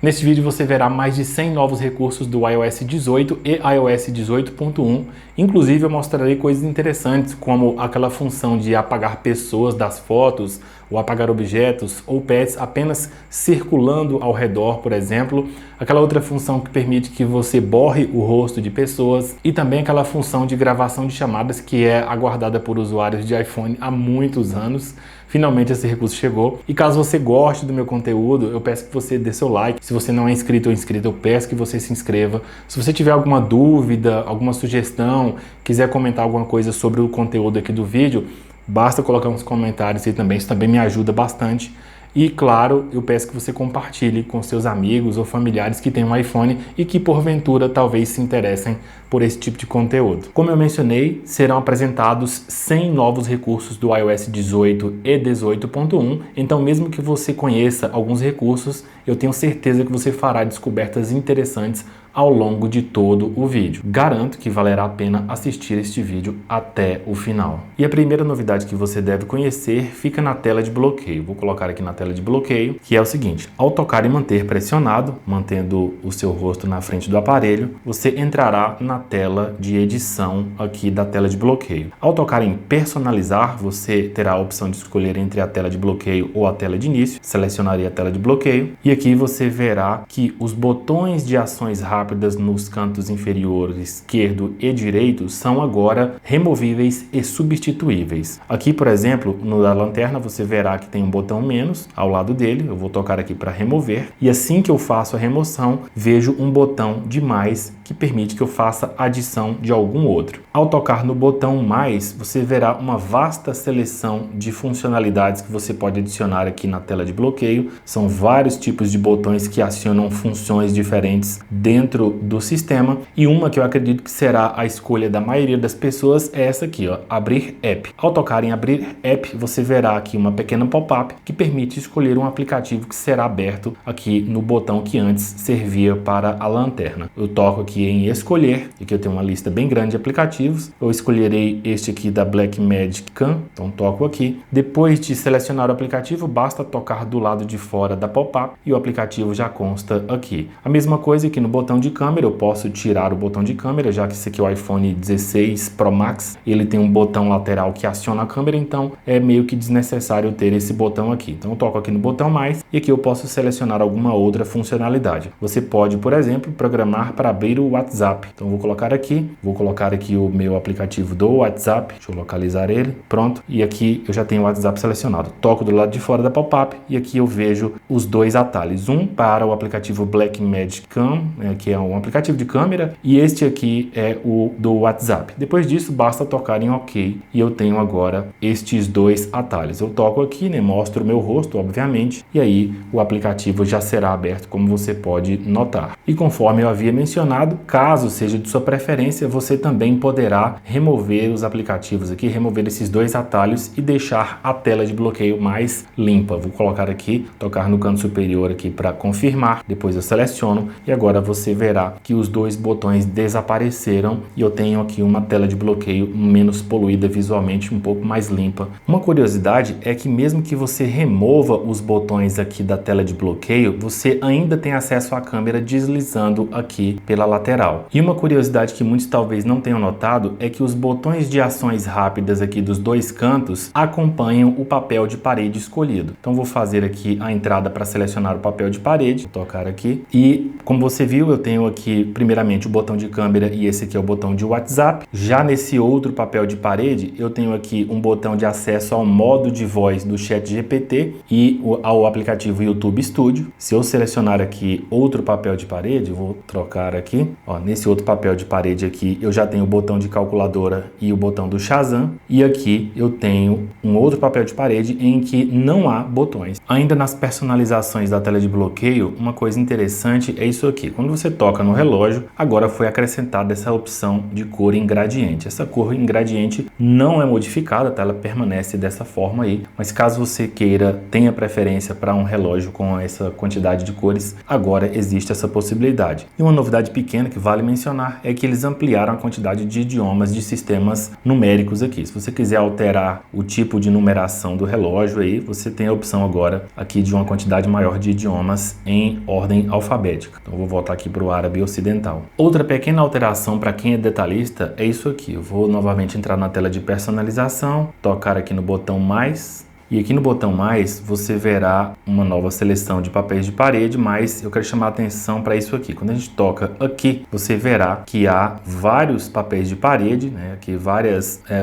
Neste vídeo você verá mais de 100 novos recursos do iOS 18 e iOS 18.1. Inclusive eu mostrarei coisas interessantes como aquela função de apagar pessoas das fotos, ou apagar objetos ou pets apenas circulando ao redor, por exemplo. Aquela outra função que permite que você borre o rosto de pessoas e também aquela função de gravação de chamadas que é aguardada por usuários de iPhone há muitos anos. Finalmente esse recurso chegou. E caso você goste do meu conteúdo, eu peço que você dê seu like. Se você não é inscrito ou inscrita, eu peço que você se inscreva. Se você tiver alguma dúvida, alguma sugestão, quiser comentar alguma coisa sobre o conteúdo aqui do vídeo, basta colocar uns comentários aí também, isso também me ajuda bastante. E claro, eu peço que você compartilhe com seus amigos ou familiares que têm um iPhone e que porventura talvez se interessem por esse tipo de conteúdo. Como eu mencionei, serão apresentados 100 novos recursos do iOS 18 e 18.1, então mesmo que você conheça alguns recursos, eu tenho certeza que você fará descobertas interessantes ao longo de todo o vídeo. Garanto que valerá a pena assistir este vídeo até o final. E a primeira novidade que você deve conhecer fica na tela de bloqueio. Vou colocar aqui na tela de bloqueio, que é o seguinte: ao tocar e manter pressionado, mantendo o seu rosto na frente do aparelho, você entrará na tela de edição aqui da tela de bloqueio. Ao tocar em personalizar, você terá a opção de escolher entre a tela de bloqueio ou a tela de início. Selecionarei a tela de bloqueio e aqui você verá que os botões de ações rápidas nos cantos inferiores esquerdo e direito são agora removíveis e substituíveis. Aqui, por exemplo, no da lanterna você verá que tem um botão menos ao lado dele. Eu vou tocar aqui para remover e assim que eu faço a remoção, vejo um botão de mais que permite que eu faça adição de algum outro. Ao tocar no botão mais, você verá uma vasta seleção de funcionalidades que você pode adicionar aqui na tela de bloqueio. São vários tipos de botões que acionam funções diferentes dentro do sistema e uma que eu acredito que será a escolha da maioria das pessoas é essa aqui, ó, abrir app. Ao tocar em abrir app, você verá aqui uma pequena pop-up que permite escolher um aplicativo que será aberto aqui no botão que antes servia para a lanterna. Eu toco aqui em escolher, e aqui eu tenho uma lista bem grande de aplicativos. Eu escolherei este aqui da Blackmagic Cam, então toco aqui. Depois de selecionar o aplicativo, basta tocar do lado de fora da pop-up e o aplicativo já consta aqui. A mesma coisa aqui no botão de câmera, eu posso tirar o botão de câmera, já que esse aqui é o iPhone 16 Pro Max, ele tem um botão lateral que aciona a câmera, então é meio que desnecessário ter esse botão aqui. Então eu toco aqui no botão mais e aqui eu posso selecionar alguma outra funcionalidade. Você pode, por exemplo, programar para abrir o WhatsApp. Então vou colocar aqui o meu aplicativo do WhatsApp, deixa eu localizar ele, pronto, e aqui eu já tenho o WhatsApp selecionado. Toco do lado de fora da pop-up e aqui eu vejo os dois atalhos, um para o aplicativo Blackmagic Cam, que é um aplicativo de câmera, e este aqui é o do WhatsApp. Depois disso, basta tocar em OK e eu tenho agora estes dois atalhos. Eu toco aqui, mostro o meu rosto, obviamente, e aí o aplicativo já será aberto, como você pode notar. E conforme eu havia mencionado, caso seja de sua preferência, você também poderá remover os aplicativos aqui, remover esses dois atalhos e deixar a tela de bloqueio mais limpa. Vou colocar aqui, tocar no canto superior aqui para confirmar, depois eu seleciono e agora você verá que os dois botões desapareceram e eu tenho aqui uma tela de bloqueio menos poluída visualmente, um pouco mais limpa. Uma curiosidade é que mesmo que você remova os botões aqui da tela de bloqueio, você ainda tem acesso à câmera deslizando aqui pela lateral. E uma curiosidade que muitos talvez não tenham notado é que os botões de ações rápidas aqui dos dois cantos acompanham o papel de parede escolhido. Então vou fazer aqui a entrada para selecionar o papel de parede, vou tocar aqui e como você viu, eu tenho aqui primeiramente o botão de câmera e esse aqui é o botão de WhatsApp. Já nesse outro papel de parede, eu tenho aqui um botão de acesso ao modo de voz do ChatGPT e ao aplicativo YouTube Studio. Se eu selecionar aqui outro papel de parede, vou trocar aqui, ó, nesse outro papel de parede aqui, eu já tenho o botão de calculadora e o botão do Shazam, e aqui eu tenho um outro papel de parede em que não há botões. Ainda nas personalizações da tela de bloqueio, uma coisa interessante é isso aqui. Quando você toca no relógio, agora foi acrescentada essa opção de cor em gradiente. Essa cor em gradiente não é modificada, tá? Ela permanece dessa forma aí, mas caso você queira, tenha preferência para um relógio com essa quantidade de cores, agora existe essa possibilidade. E uma novidade pequena que vale mencionar é que eles ampliaram a quantidade de idiomas de sistemas numéricos aqui. Se você quiser alterar o tipo de numeração do relógio aí, você tem a opção agora aqui de uma quantidade maior de idiomas em ordem alfabética. Então eu vou voltar aqui para o árabe ocidental. Outra pequena alteração para quem é detalhista é isso aqui. Eu vou novamente entrar na tela de personalização, tocar aqui no botão mais. E aqui no botão mais, você verá uma nova seleção de papéis de parede, mas eu quero chamar a atenção para isso aqui. Quando a gente toca aqui, você verá que há vários papéis de parede, né? Aqui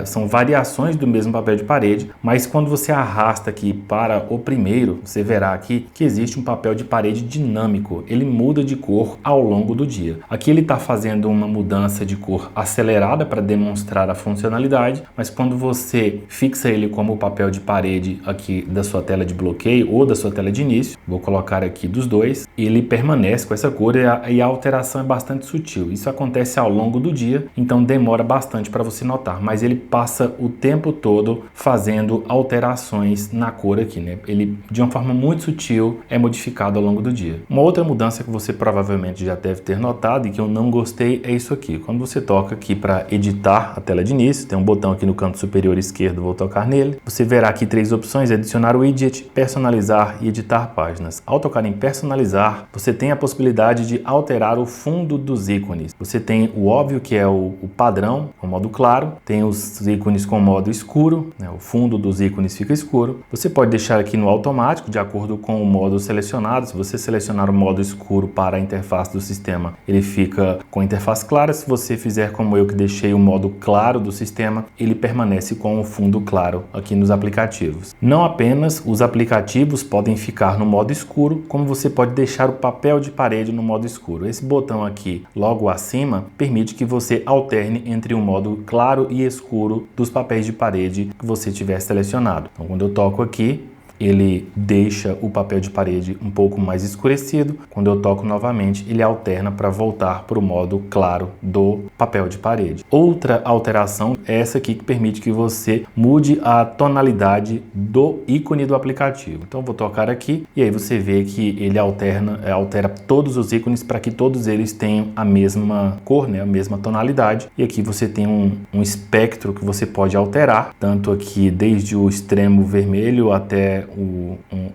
são variações do mesmo papel de parede, mas quando você arrasta aqui para o primeiro, você verá aqui que existe um papel de parede dinâmico. Ele muda de cor ao longo do dia. Aqui ele está fazendo uma mudança de cor acelerada para demonstrar a funcionalidade, mas quando você fixa ele como papel de parede aqui da sua tela de bloqueio ou da sua tela de início, vou colocar aqui dos dois, ele permanece com essa cor e a alteração é bastante sutil. Isso acontece ao longo do dia, então demora bastante para você notar, mas ele passa o tempo todo fazendo alterações na cor aqui, né? Ele, de uma forma muito sutil, é modificado ao longo do dia. Uma outra mudança que você provavelmente já deve ter notado e que eu não gostei é isso aqui. Quando você toca aqui para editar a tela de início, tem um botão aqui no canto superior esquerdo, vou tocar nele, você verá aqui três opções: adicionar widget, personalizar e editar páginas. Ao tocar em personalizar, você tem a possibilidade de alterar o fundo dos ícones. Você tem o óbvio, que é o padrão, o modo claro, tem os ícones com modo escuro, né? O fundo dos ícones fica escuro. Você pode deixar aqui no automático, de acordo com o modo selecionado. Se você selecionar o modo escuro para a interface do sistema, ele fica com a interface clara. Se você fizer como eu, que deixei o modo claro do sistema, ele permanece com o fundo claro aqui nos aplicativos. Não apenas os aplicativos podem ficar no modo escuro, como você pode deixar o papel de parede no modo escuro. Esse botão aqui, logo acima, permite que você alterne entre o modo claro e escuro dos papéis de parede que você tiver selecionado. Então, quando eu toco aqui, ele deixa o papel de parede um pouco mais escurecido. Quando eu toco novamente, ele alterna para voltar para o modo claro do papel de parede. Outra alteração é essa aqui, que permite que você mude a tonalidade do ícone do aplicativo. Então eu vou tocar aqui e aí você vê que ele altera todos os ícones para que todos eles tenham a mesma cor, né, a mesma tonalidade. E aqui você tem um espectro que você pode alterar, tanto aqui desde o extremo vermelho até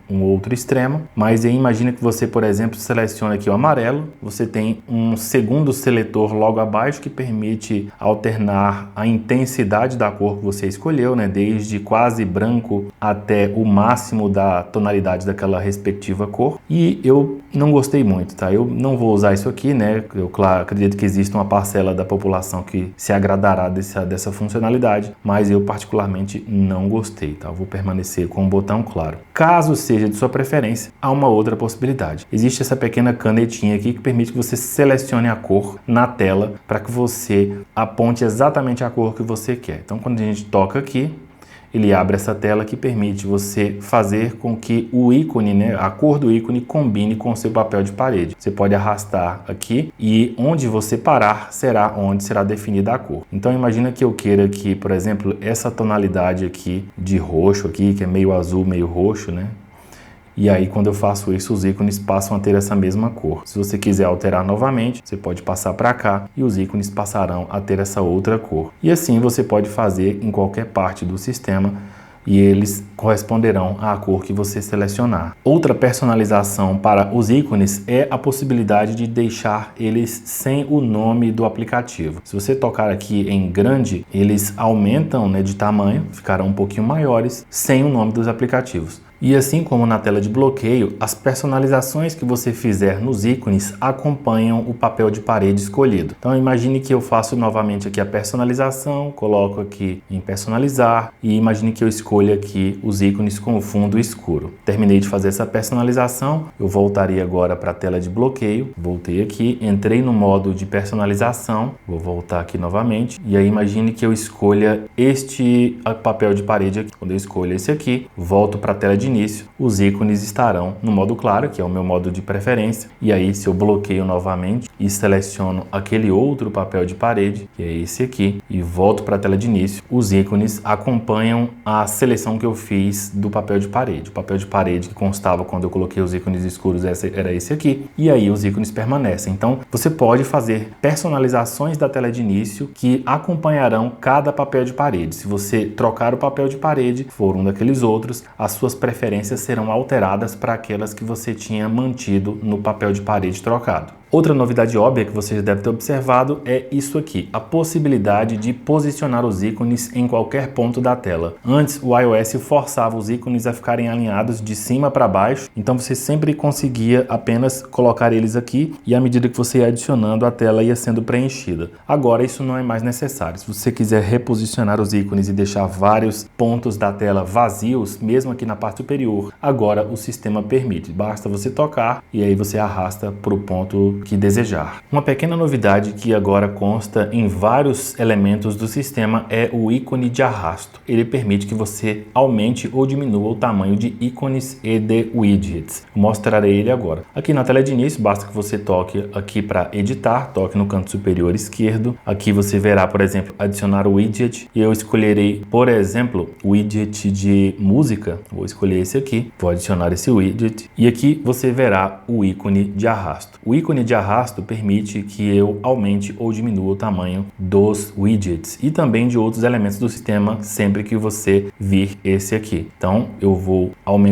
um outro extremo, mas aí imagina que você, por exemplo, seleciona aqui o amarelo, você tem um segundo seletor logo abaixo que permite alternar a intensidade da cor que você escolheu, né, desde quase branco até o máximo da tonalidade daquela respectiva cor. E eu não gostei muito, tá? Eu não vou usar isso aqui, né? Eu, claro, acredito que existe uma parcela da população que se agradará dessa funcionalidade, mas eu particularmente não gostei, tá? Eu vou permanecer com o botão claro. Caso seja de sua preferência, há uma outra possibilidade. Existe essa pequena canetinha aqui que permite que você selecione a cor na tela para que você aponte exatamente a cor que você quer. Então, quando a gente toca aqui, ele abre essa tela que permite você fazer com que o ícone, né, a cor do ícone combine com o seu papel de parede. Você pode arrastar aqui e onde você parar será onde será definida a cor. Então imagina que eu queira que, por exemplo, essa tonalidade aqui de roxo aqui, que é meio azul, meio roxo, né? E aí, quando eu faço isso, os ícones passam a ter essa mesma cor. Se você quiser alterar novamente, você pode passar para cá e os ícones passarão a ter essa outra cor. E assim você pode fazer em qualquer parte do sistema e eles corresponderão à cor que você selecionar. Outra personalização para os ícones é a possibilidade de deixar eles sem o nome do aplicativo. Se você tocar aqui em grande, eles aumentam, né, de tamanho, ficarão um pouquinho maiores, sem o nome dos aplicativos. E assim como na tela de bloqueio, as personalizações que você fizer nos ícones acompanham o papel de parede escolhido. Então imagine que eu faço novamente aqui a personalização, coloco aqui em personalizar e imagine que eu escolha aqui os ícones com o fundo escuro. Terminei de fazer essa personalização, eu voltaria agora para a tela de bloqueio, voltei aqui, entrei no modo de personalização, vou voltar aqui novamente e aí imagine que eu escolha este papel de parede aqui. Quando eu escolho esse aqui, volto para a tela de início, os ícones estarão no modo claro, que é o meu modo de preferência. E aí, se eu bloqueio novamente e seleciono aquele outro papel de parede, que é esse aqui, e volto para a tela de início, os ícones acompanham a seleção que eu fiz do papel de parede. O papel de parede que constava quando eu coloquei os ícones escuros era esse aqui, e aí os ícones permanecem. Então, você pode fazer personalizações da tela de início que acompanharão cada papel de parede. Se você trocar o papel de parede, for um daqueles outros, as suas preferências serão alteradas para aquelas que você tinha mantido no papel de parede trocado. Outra novidade óbvia que você já deve ter observado é isso aqui, a possibilidade de posicionar os ícones em qualquer ponto da tela. Antes, o iOS forçava os ícones a ficarem alinhados de cima para baixo, então você sempre conseguia apenas colocar eles aqui e à medida que você ia adicionando, a tela ia sendo preenchida. Agora isso não é mais necessário. Se você quiser reposicionar os ícones e deixar vários pontos da tela vazios, mesmo aqui na parte superior, agora o sistema permite. Basta você tocar e aí você arrasta para o ponto que desejar. Uma pequena novidade que agora consta em vários elementos do sistema é o ícone de arrasto. Ele permite que você aumente ou diminua o tamanho de ícones e de widgets. Eu mostrarei ele agora. Aqui na tela de início, basta que você toque aqui para editar, toque no canto superior esquerdo. Aqui você verá, por exemplo, adicionar o widget e eu escolherei, por exemplo, o widget de música. Vou escolher esse aqui, vou adicionar esse widget e aqui você verá o ícone de arrasto. O ícone de arrasto permite que eu aumente ou diminua o tamanho dos widgets e também de outros elementos do sistema sempre que você vir esse aqui. Então eu vou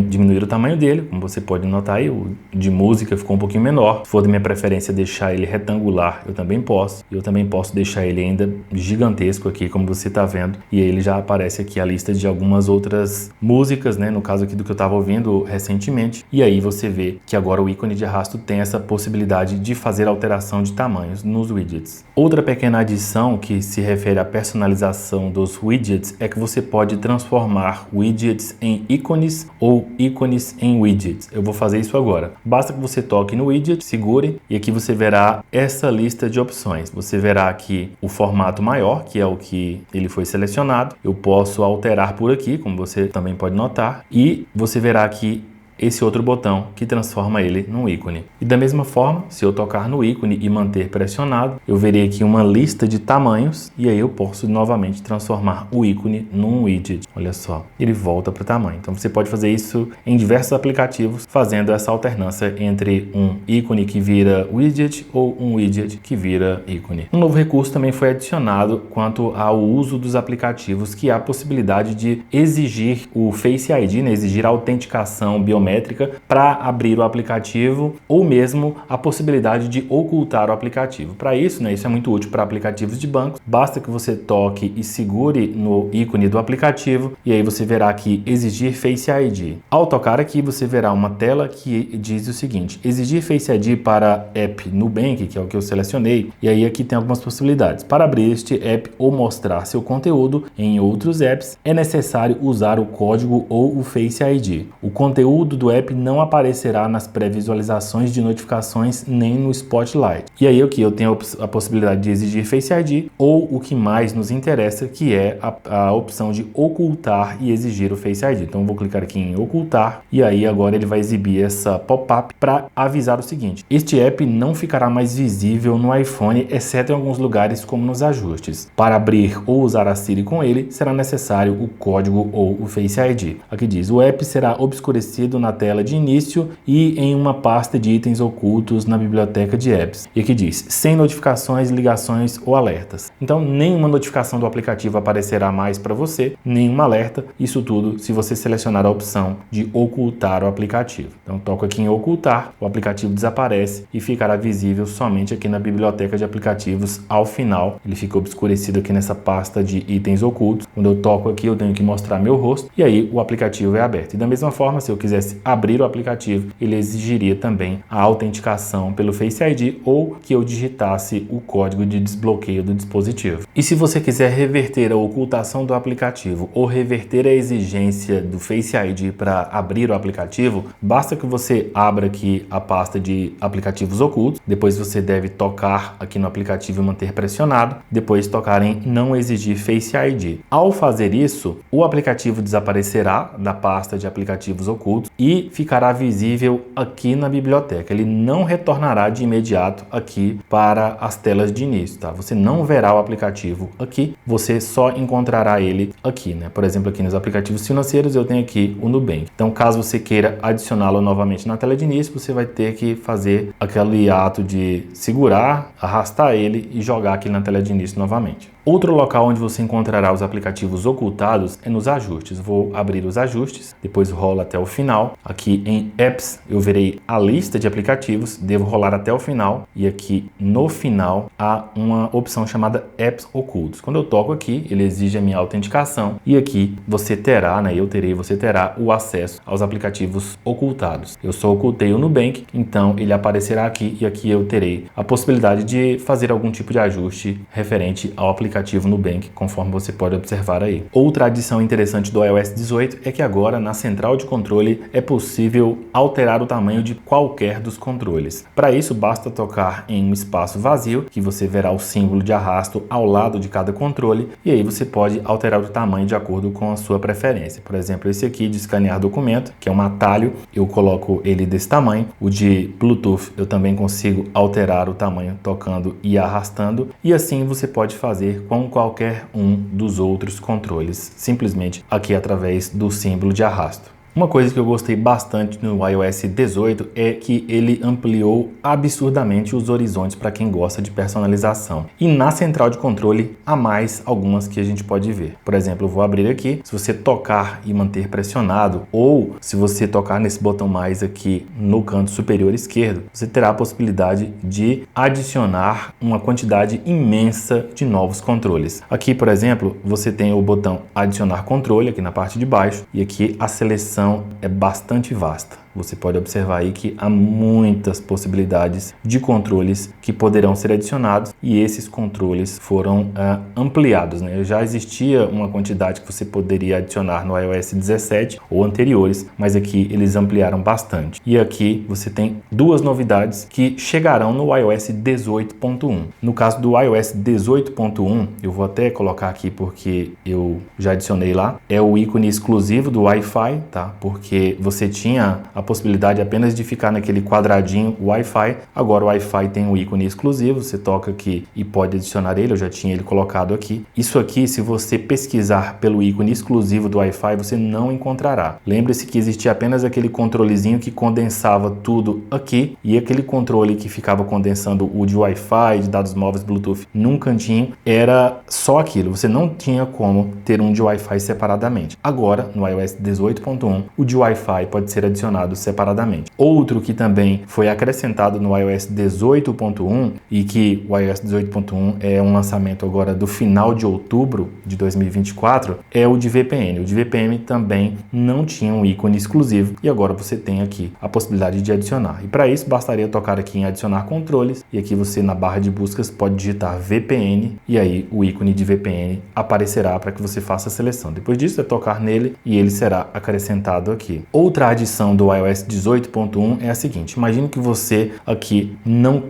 diminuir o tamanho dele, como você pode notar aí, o de música ficou um pouquinho menor. Se for da minha preferência deixar ele retangular, eu também posso. Eu também posso deixar ele ainda gigantesco aqui, como você está vendo, e aí ele já aparece aqui a lista de algumas outras músicas, né? No caso aqui do que eu estava ouvindo recentemente, e aí você vê que agora o ícone de arrasto tem essa possibilidade de fazer alteração de tamanhos nos widgets. Outra pequena adição que se refere à personalização dos widgets é que você pode transformar widgets em ícones ou ícones em widgets. Eu vou fazer isso agora. Basta que você toque no widget, segure e aqui você verá essa lista de opções. Você verá aqui o formato maior, que é o que ele foi selecionado. Eu posso alterar por aqui, como você também pode notar, e você verá aqui esse outro botão que transforma ele num ícone. E da mesma forma, se eu tocar no ícone e manter pressionado, eu verei aqui uma lista de tamanhos e aí eu posso novamente transformar o ícone num widget. Olha só, ele volta para o tamanho. Então você pode fazer isso em diversos aplicativos, fazendo essa alternância entre um ícone que vira widget ou um widget que vira ícone. Um novo recurso também foi adicionado quanto ao uso dos aplicativos, que há a possibilidade de exigir o Face ID, né, exigir a autenticação biométrica para abrir o aplicativo ou mesmo a possibilidade de ocultar o aplicativo. Para isso, né, isso é muito útil para aplicativos de bancos. Basta que você toque e segure no ícone do aplicativo e aí você verá aqui exigir Face ID. Ao tocar aqui, você verá uma tela que diz o seguinte: exigir Face ID para app Nubank, que é o que eu selecionei, e aí aqui tem algumas possibilidades. Para abrir este app ou mostrar seu conteúdo em outros apps, é necessário usar o código ou o Face ID. O conteúdo do app não aparecerá nas pré-visualizações de notificações nem no Spotlight. E aí aqui eu tenho a possibilidade de exigir Face ID ou o que mais nos interessa, que é a opção de ocultar e exigir o Face ID. Então eu vou clicar aqui em ocultar e aí agora ele vai exibir essa pop-up para avisar o seguinte: este app não ficará mais visível no iPhone, exceto em alguns lugares como nos ajustes. Para abrir ou usar a Siri com ele, será necessário o código ou o Face ID. Aqui diz: o app será obscurecido na tela de início e em uma pasta de itens ocultos na biblioteca de apps. E aqui diz: sem notificações, ligações ou alertas. Então nenhuma notificação do aplicativo aparecerá mais para você, nenhum alerta, isso tudo se você selecionar a opção de ocultar o aplicativo. Então toco aqui em ocultar, o aplicativo desaparece e ficará visível somente aqui na biblioteca de aplicativos ao final. Ele fica obscurecido aqui nessa pasta de itens ocultos. Quando eu toco aqui, eu tenho que mostrar meu rosto e aí o aplicativo é aberto. E da mesma forma, se eu quisesse abrir o aplicativo, ele exigiria também a autenticação pelo Face ID ou que eu digitasse o código de desbloqueio do dispositivo. E se você quiser reverter a ocultação do aplicativo ou reverter a exigência do Face ID para abrir o aplicativo, basta que você abra aqui a pasta de aplicativos ocultos, depois você deve tocar aqui no aplicativo e manter pressionado, depois tocar em não exigir Face ID. Ao fazer isso, o aplicativo desaparecerá da pasta de aplicativos ocultos e ficará visível aqui na biblioteca. Ele não retornará de imediato aqui para as telas de início, tá? Você não verá o aplicativo aqui, você só encontrará ele aqui, né? Por exemplo, aqui nos aplicativos financeiros eu tenho aqui o Nubank. Então, caso você queira adicioná-lo novamente na tela de início, você vai ter que fazer aquele ato de segurar, arrastar ele e jogar aqui na tela de início novamente. Outro local onde você encontrará os aplicativos ocultados é nos ajustes. Vou abrir os ajustes, depois rolo até o final. Aqui em Apps eu verei a lista de aplicativos, devo rolar até o final e aqui no final há uma opção chamada Apps Ocultos. Quando eu toco aqui, ele exige a minha autenticação e aqui você terá, você terá o acesso aos aplicativos ocultados. Eu só ocultei o Nubank, então ele aparecerá aqui e aqui eu terei a possibilidade de fazer algum tipo de ajuste referente ao aplicativo Nubank, conforme você pode observar aí. Outra adição interessante do iOS 18 é que agora na central de controle é possível alterar o tamanho de qualquer dos controles. Para isso basta tocar em um espaço vazio, que você verá o símbolo de arrasto ao lado de cada controle, e aí você pode alterar o tamanho de acordo com a sua preferência. Por exemplo, esse aqui de escanear documento, que é um atalho, eu coloco ele desse tamanho. O de Bluetooth eu também consigo alterar o tamanho tocando e arrastando, e assim você pode fazer com qualquer um dos outros controles, simplesmente aqui através do símbolo de arrasto. Uma coisa que eu gostei bastante no iOS 18 é que ele ampliou absurdamente os horizontes para quem gosta de personalização. E na central de controle há mais algumas que a gente pode ver. Por exemplo, eu vou abrir aqui, se você tocar e manter pressionado, ou se você tocar nesse botão mais aqui no canto superior esquerdo, você terá a possibilidade de adicionar uma quantidade imensa de novos controles. Aqui, por exemplo, você tem o botão adicionar controle aqui na parte de baixo e aqui a seleção é bastante vasta. Você pode observar aí que há muitas possibilidades de controles que poderão ser adicionados e esses controles foram ampliados, né? Já existia uma quantidade que você poderia adicionar no iOS 17 ou anteriores, mas aqui eles ampliaram bastante. E aqui você tem duas novidades que chegarão no iOS 18.1. No caso do iOS 18.1, eu vou até colocar aqui porque eu já adicionei lá, é o ícone exclusivo do Wi-Fi, tá? Porque você tinha a possibilidade apenas de ficar naquele quadradinho Wi-Fi. Agora o Wi-Fi tem um ícone exclusivo, você toca aqui e pode adicionar ele, eu já tinha ele colocado aqui. Isso aqui, se você pesquisar pelo ícone exclusivo do Wi-Fi, você não encontrará. Lembre-se que existia apenas aquele controlezinho que condensava tudo aqui e aquele controle que ficava condensando o de Wi-Fi, de dados móveis Bluetooth num cantinho, era só aquilo. Você não tinha como ter um de Wi-Fi separadamente. Agora, no iOS 18.1, o de Wi-Fi pode ser adicionado separadamente. Outro que também foi acrescentado no iOS 18.1 e que o iOS 18.1 é um lançamento agora do final de outubro de 2024 é o de VPN. O de VPN também não tinha um ícone exclusivo e agora você tem aqui a possibilidade de adicionar. E para isso bastaria tocar aqui em adicionar controles e aqui você na barra de buscas pode digitar VPN e aí o ícone de VPN aparecerá para que você faça a seleção. Depois disso é tocar nele e ele será acrescentado aqui. Outra adição do iOS 18.1 é a seguinte: imagine que você aqui não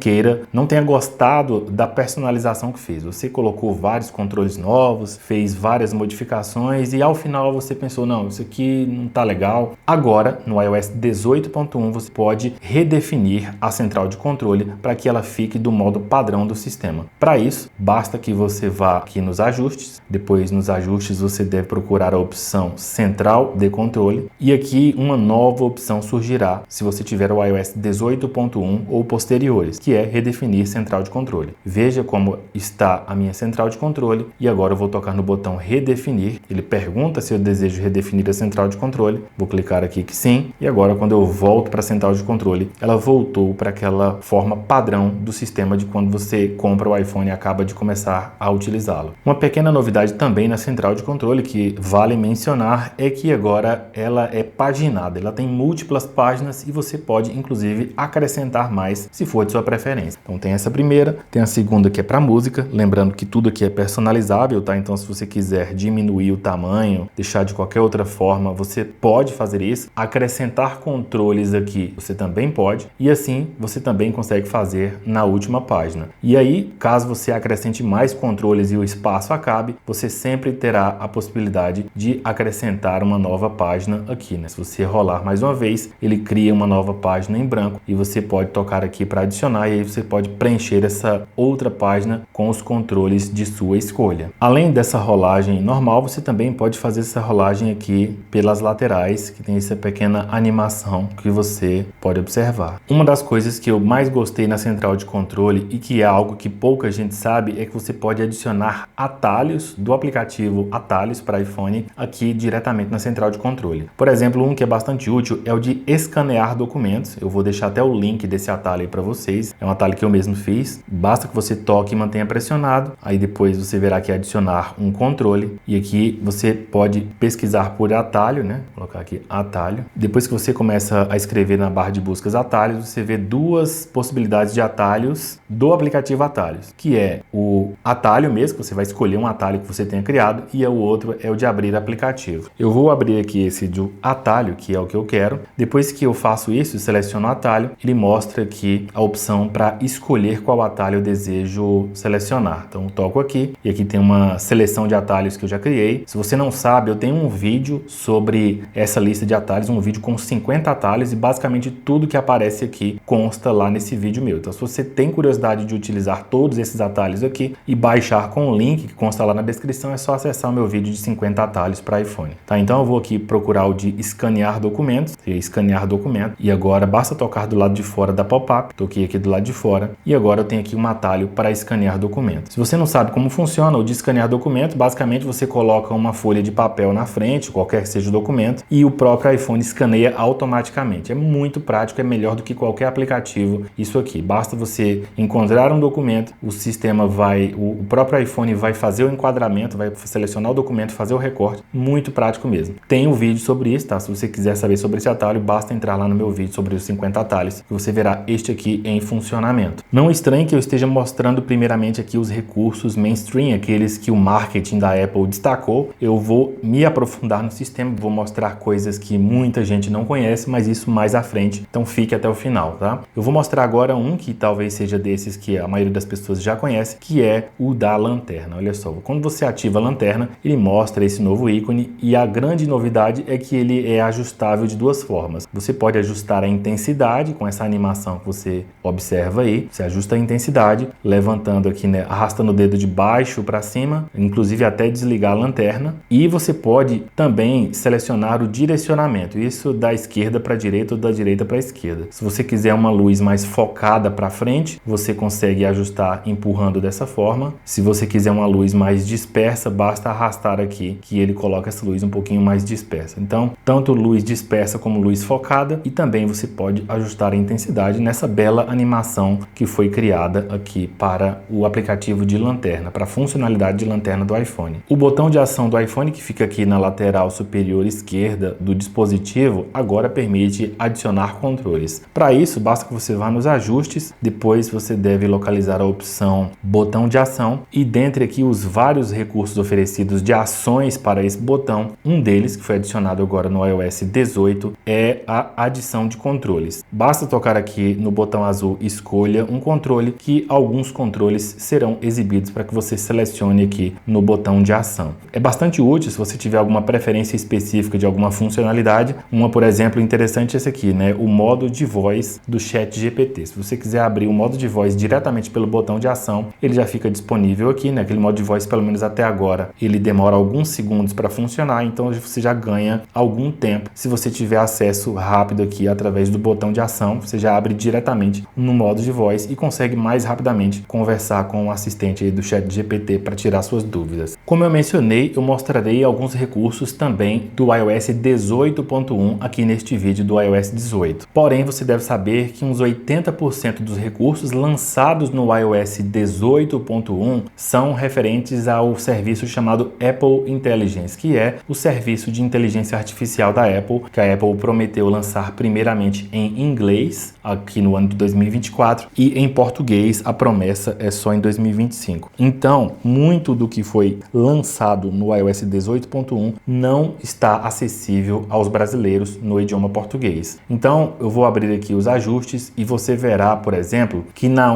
tenha gostado da personalização que fez. Você colocou vários controles novos, fez várias modificações e ao final você pensou, não, isso aqui não tá legal. Agora, no iOS 18.1, você pode redefinir a central de controle para que ela fique do modo padrão do sistema. Para isso, basta que você vá aqui nos ajustes, depois nos ajustes você deve procurar a opção central de controle e aqui uma nova opção surgirá se você tiver o iOS 18.1 ou posteriores, que é redefinir central de controle. Veja como está a minha central de controle e agora eu vou tocar no botão redefinir. Ele pergunta se eu desejo redefinir a central de controle. Vou clicar aqui que sim e agora quando eu volto para a central de controle, ela voltou para aquela forma padrão do sistema de quando você compra o iPhone e acaba de começar a utilizá-lo. Uma pequena novidade também na central de controle que vale mencionar é que agora ela é paginada, ela tem múltiplas múltiplas páginas e você pode inclusive acrescentar mais se for de sua preferência. Então tem essa primeira, tem a segunda que é para música, lembrando que tudo aqui é personalizável, tá? Então se você quiser diminuir o tamanho, deixar de qualquer outra forma, você pode fazer isso. Acrescentar controles aqui, você também pode, e assim você também consegue fazer na última página. E aí, caso você acrescente mais controles e o espaço acabe, você sempre terá a possibilidade de acrescentar uma nova página aqui, né? Se você rolar mais uma vez, ele cria uma nova página em branco e você pode tocar aqui para adicionar e aí você pode preencher essa outra página com os controles de sua escolha. Além dessa rolagem normal, você também pode fazer essa rolagem aqui pelas laterais, que tem essa pequena animação que você pode observar. Uma das coisas que eu mais gostei na central de controle e que é algo que pouca gente sabe é que você pode adicionar atalhos do aplicativo Atalhos para iPhone aqui diretamente na central de controle. Por exemplo, um que é bastante útil é o de escanear documentos. Eu vou deixar até o link desse atalho aí para vocês. É um atalho que eu mesmo fiz. Basta que você toque e mantenha pressionado. Aí depois você verá que é adicionar um controle. E aqui você pode pesquisar por atalho, né? Vou colocar aqui atalho. Depois que você começa a escrever na barra de buscas atalhos, você vê duas possibilidades de atalhos do aplicativo Atalhos, que é o atalho mesmo, que você vai escolher um atalho que você tenha criado, e o outro é o de abrir aplicativo. Eu vou abrir aqui esse de atalho, que é o que eu quero. Depois que eu faço isso e seleciono o atalho, ele mostra aqui a opção para escolher qual atalho eu desejo selecionar. Então eu toco aqui e aqui tem uma seleção de atalhos que eu já criei. Se você não sabe, eu tenho um vídeo sobre essa lista de atalhos, um vídeo com 50 atalhos e basicamente tudo que aparece aqui consta lá nesse vídeo meu. Então se você tem curiosidade de utilizar todos esses atalhos aqui e baixar com o link que consta lá na descrição, é só acessar o meu vídeo de 50 atalhos para iPhone. Tá? Então eu vou aqui procurar o de escanear documentos, escanear documento, e agora basta tocar do lado de fora da pop-up. Toquei aqui do lado de fora e agora eu tenho aqui um atalho para escanear documentos. Se você não sabe como funciona o de escanear documento, basicamente você coloca uma folha de papel na frente, qualquer que seja o documento, e o próprio iPhone escaneia automaticamente. É muito prático, é melhor do que qualquer aplicativo isso aqui. Basta você encontrar um documento, o próprio iPhone vai fazer o enquadramento, vai selecionar o documento, fazer o recorte. Muito prático mesmo. Tem um vídeo sobre isso, tá? Se você quiser saber sobre esse atalho, basta entrar lá no meu vídeo sobre os 50 atalhos que você verá este aqui em funcionamento. Não estranhe que eu esteja mostrando primeiramente aqui os recursos mainstream, aqueles que o marketing da Apple destacou. Eu vou me aprofundar no sistema, vou mostrar coisas que muita gente não conhece, mas isso mais à frente, então fique até o final, tá? Eu vou mostrar agora um que talvez seja desses que a maioria das pessoas já conhece, que é o da lanterna. Olha só, quando você ativa a lanterna, ele mostra esse novo ícone e a grande novidade é que ele é ajustável de duas formas. Você pode ajustar a intensidade com essa animação que você observa aí. Você ajusta a intensidade, levantando aqui, né, arrastando o dedo de baixo para cima, inclusive até desligar a lanterna. E você pode também selecionar o direcionamento, isso da esquerda para a direita ou da direita para a esquerda. Se você quiser uma luz mais focada para frente, você consegue ajustar empurrando dessa forma. Se você quiser uma luz mais dispersa, basta arrastar aqui que ele coloca essa luz um pouquinho mais dispersa. Então, tanto luz dispersa como luz focada, e também você pode ajustar a intensidade nessa bela animação que foi criada aqui para o aplicativo de lanterna, para a funcionalidade de lanterna do iPhone. O botão de ação do iPhone, que fica aqui na lateral superior esquerda do dispositivo, agora permite adicionar controles. Para isso, basta que você vá nos ajustes, depois você deve localizar a opção botão de ação e dentre aqui os vários recursos oferecidos de ações para esse botão, um deles que foi adicionado agora no iOS 18 é a adição de controles. Basta tocar aqui no botão azul escolha um controle que alguns controles serão exibidos para que você selecione aqui no botão de ação. É bastante útil se você tiver alguma preferência específica de alguma funcionalidade. Uma, por exemplo, interessante é esse aqui, né? O modo de voz do ChatGPT. Se você quiser abrir o modo de voz diretamente pelo botão de ação, ele já fica disponível aqui, né? Aquele modo de voz, pelo menos até agora, ele demora alguns segundos para funcionar, então você já ganha algum tempo. Se você tiver acesso rápido aqui através do botão de ação, você já abre diretamente no modo de voz e consegue mais rapidamente conversar com o assistente aí do ChatGPT para tirar suas dúvidas. Como eu mencionei, eu mostrarei alguns recursos também do iOS 18.1 aqui neste vídeo do iOS 18. Porém, você deve saber que uns 80% dos recursos lançados no iOS 18.1 são referentes ao serviço chamado Apple Intelligence, que é o serviço de inteligência artificial da Apple, que a Apple prometeu prometeu lançar primeiramente em inglês, aqui no ano de 2024, e em português a promessa é só em 2025. Então, muito do que foi lançado no iOS 18.1 não está acessível aos brasileiros no idioma português. Então, eu vou abrir aqui os ajustes e você verá, por exemplo, que na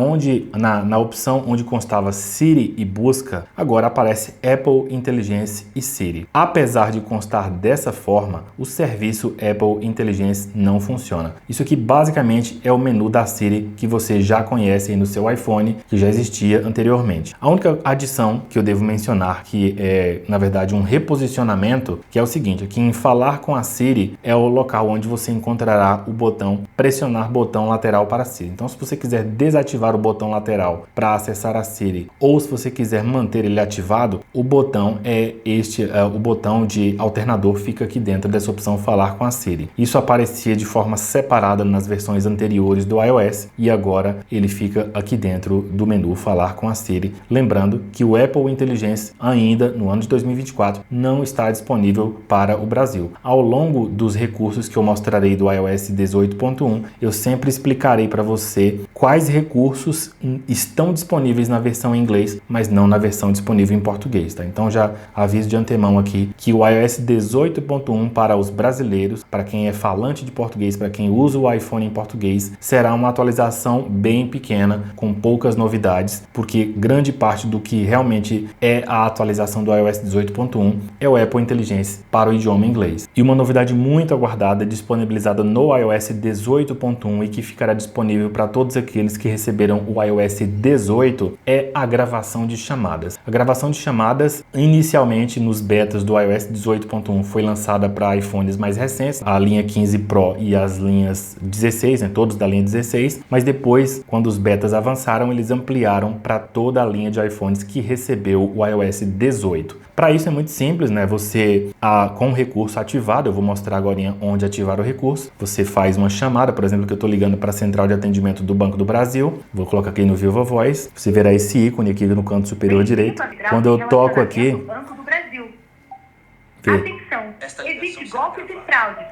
opção onde constava Siri e busca, agora aparece Apple Intelligence e Siri. Apesar de constar dessa forma, o serviço Apple Intelligence não funciona. Isso aqui basicamente é o menu da Siri que você já conhece aí no seu iPhone, que já existia anteriormente. A única adição que eu devo mencionar, que é na verdade um reposicionamento, que é o seguinte: aqui em falar com a Siri é o local onde você encontrará o botão pressionar botão lateral para a Siri. Então, se você quiser desativar o botão lateral para acessar a Siri, ou se você quiser manter ele ativado, o botão é o botão de alternador fica aqui dentro dessa opção falar com a Siri. Isso aparecia de forma separada nas versões anteriores do iOS e agora ele fica aqui dentro do menu falar com a Siri. Lembrando que o Apple Intelligence ainda no ano de 2024 não está disponível para o Brasil. Ao longo dos recursos que eu mostrarei do iOS 18.1, eu sempre explicarei para você quais recursos estão disponíveis na versão em inglês, mas não na versão disponível em português, tá? Então já aviso de antemão aqui que o iOS 18.1 para os brasileiros, para quem é falante de português, para quem usa o iPhone em português, será uma atualização bem pequena, com poucas novidades, porque grande parte do que realmente é a atualização do iOS 18.1 é o Apple Intelligence para o idioma inglês. E uma novidade muito aguardada, disponibilizada no iOS 18.1 e que ficará disponível para todos aqueles que receberam o iOS 18, é a gravação de chamadas. A gravação de chamadas, inicialmente nos betas do iOS 18.1, foi lançada para iPhones mais recentes, a linha 15 Pro e as linhas 16, todos da linha 16, mas depois, quando os betas avançaram, eles ampliaram para toda a linha de iPhones que recebeu o iOS 18. Para isso é muito simples, né? Você, com o recurso ativado, eu vou mostrar agora onde ativar o recurso. Você faz uma chamada, por exemplo, que eu estou ligando para a central de atendimento do Banco do Brasil. Vou colocar aqui no Viva Voz. Você verá esse ícone aqui no canto superior direito. Quando eu toco aqui... Banco do Brasil. Atenção, existe golpes e fraudes.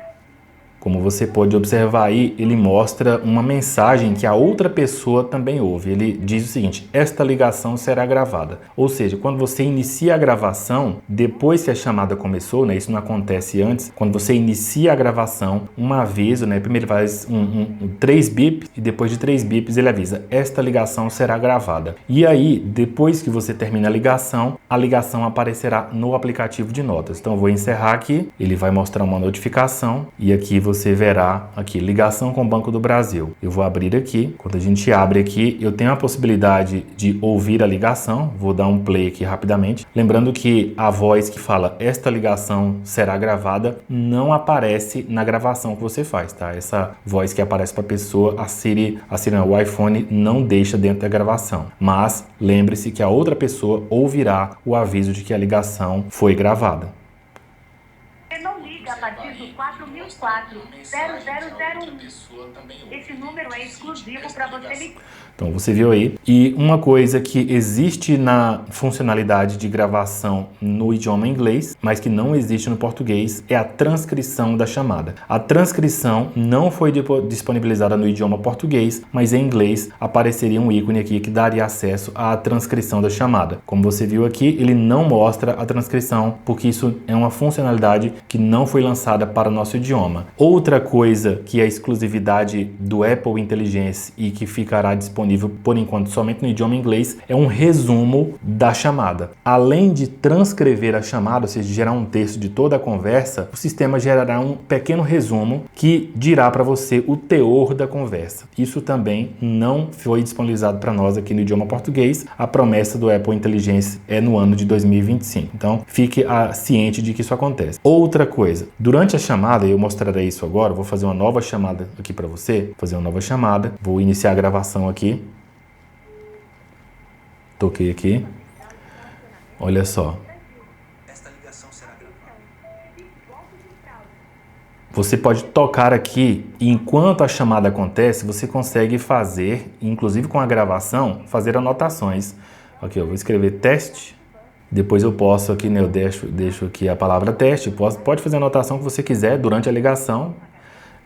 Como você pode observar aí, ele mostra uma mensagem que a outra pessoa também ouve. Ele diz o seguinte: esta ligação será gravada. Ou seja, quando você inicia a gravação, depois que a chamada começou, né, isso não acontece antes, quando você inicia a gravação, um aviso, né, primeiro faz 3 bips e depois de 3 bips ele avisa: esta ligação será gravada. E aí, depois que você termina a ligação aparecerá no aplicativo de notas. Então eu vou encerrar aqui, ele vai mostrar uma notificação e aqui você verá aqui, ligação com o Banco do Brasil. Eu vou abrir aqui. Quando a gente abre aqui, eu tenho a possibilidade de ouvir a ligação. Vou dar um play aqui rapidamente. Lembrando que a voz que fala esta ligação será gravada não aparece na gravação que você faz, tá? Essa voz que aparece para a pessoa, o iPhone não deixa dentro da gravação. Mas lembre-se que a outra pessoa ouvirá o aviso de que a ligação foi gravada. A partir do 4004-0001. Esse número é exclusivo para você ligar. Então você viu aí. E uma coisa que existe na funcionalidade de gravação no idioma inglês, mas que não existe no português, é a transcrição da chamada. A transcrição não foi disponibilizada no idioma português, mas em inglês apareceria um ícone aqui que daria acesso à transcrição da chamada. Como você viu aqui, ele não mostra a transcrição, porque isso é uma funcionalidade que não foi lançada para o nosso idioma. Outra coisa que é exclusividade do Apple Intelligence e que ficará disponível por enquanto somente no idioma inglês é um resumo da chamada. Além de transcrever a chamada, ou seja, gerar um texto de toda a conversa, o sistema gerará um pequeno resumo que dirá para você o teor da conversa. Isso também não foi disponibilizado para nós aqui no idioma português. A promessa do Apple Intelligence é no ano de 2025. Então, fique ciente de que isso acontece. Outra coisa, durante a chamada, eu mostrarei isso agora, vou fazer uma nova chamada aqui para você, vou iniciar a gravação aqui. Toquei aqui. Olha só. Você pode tocar aqui e enquanto a chamada acontece, você consegue fazer, inclusive com a gravação, fazer anotações. Aqui, eu vou escrever teste. Depois eu posso aqui, né, eu deixo aqui a palavra teste. Pode fazer a anotação que você quiser durante a ligação.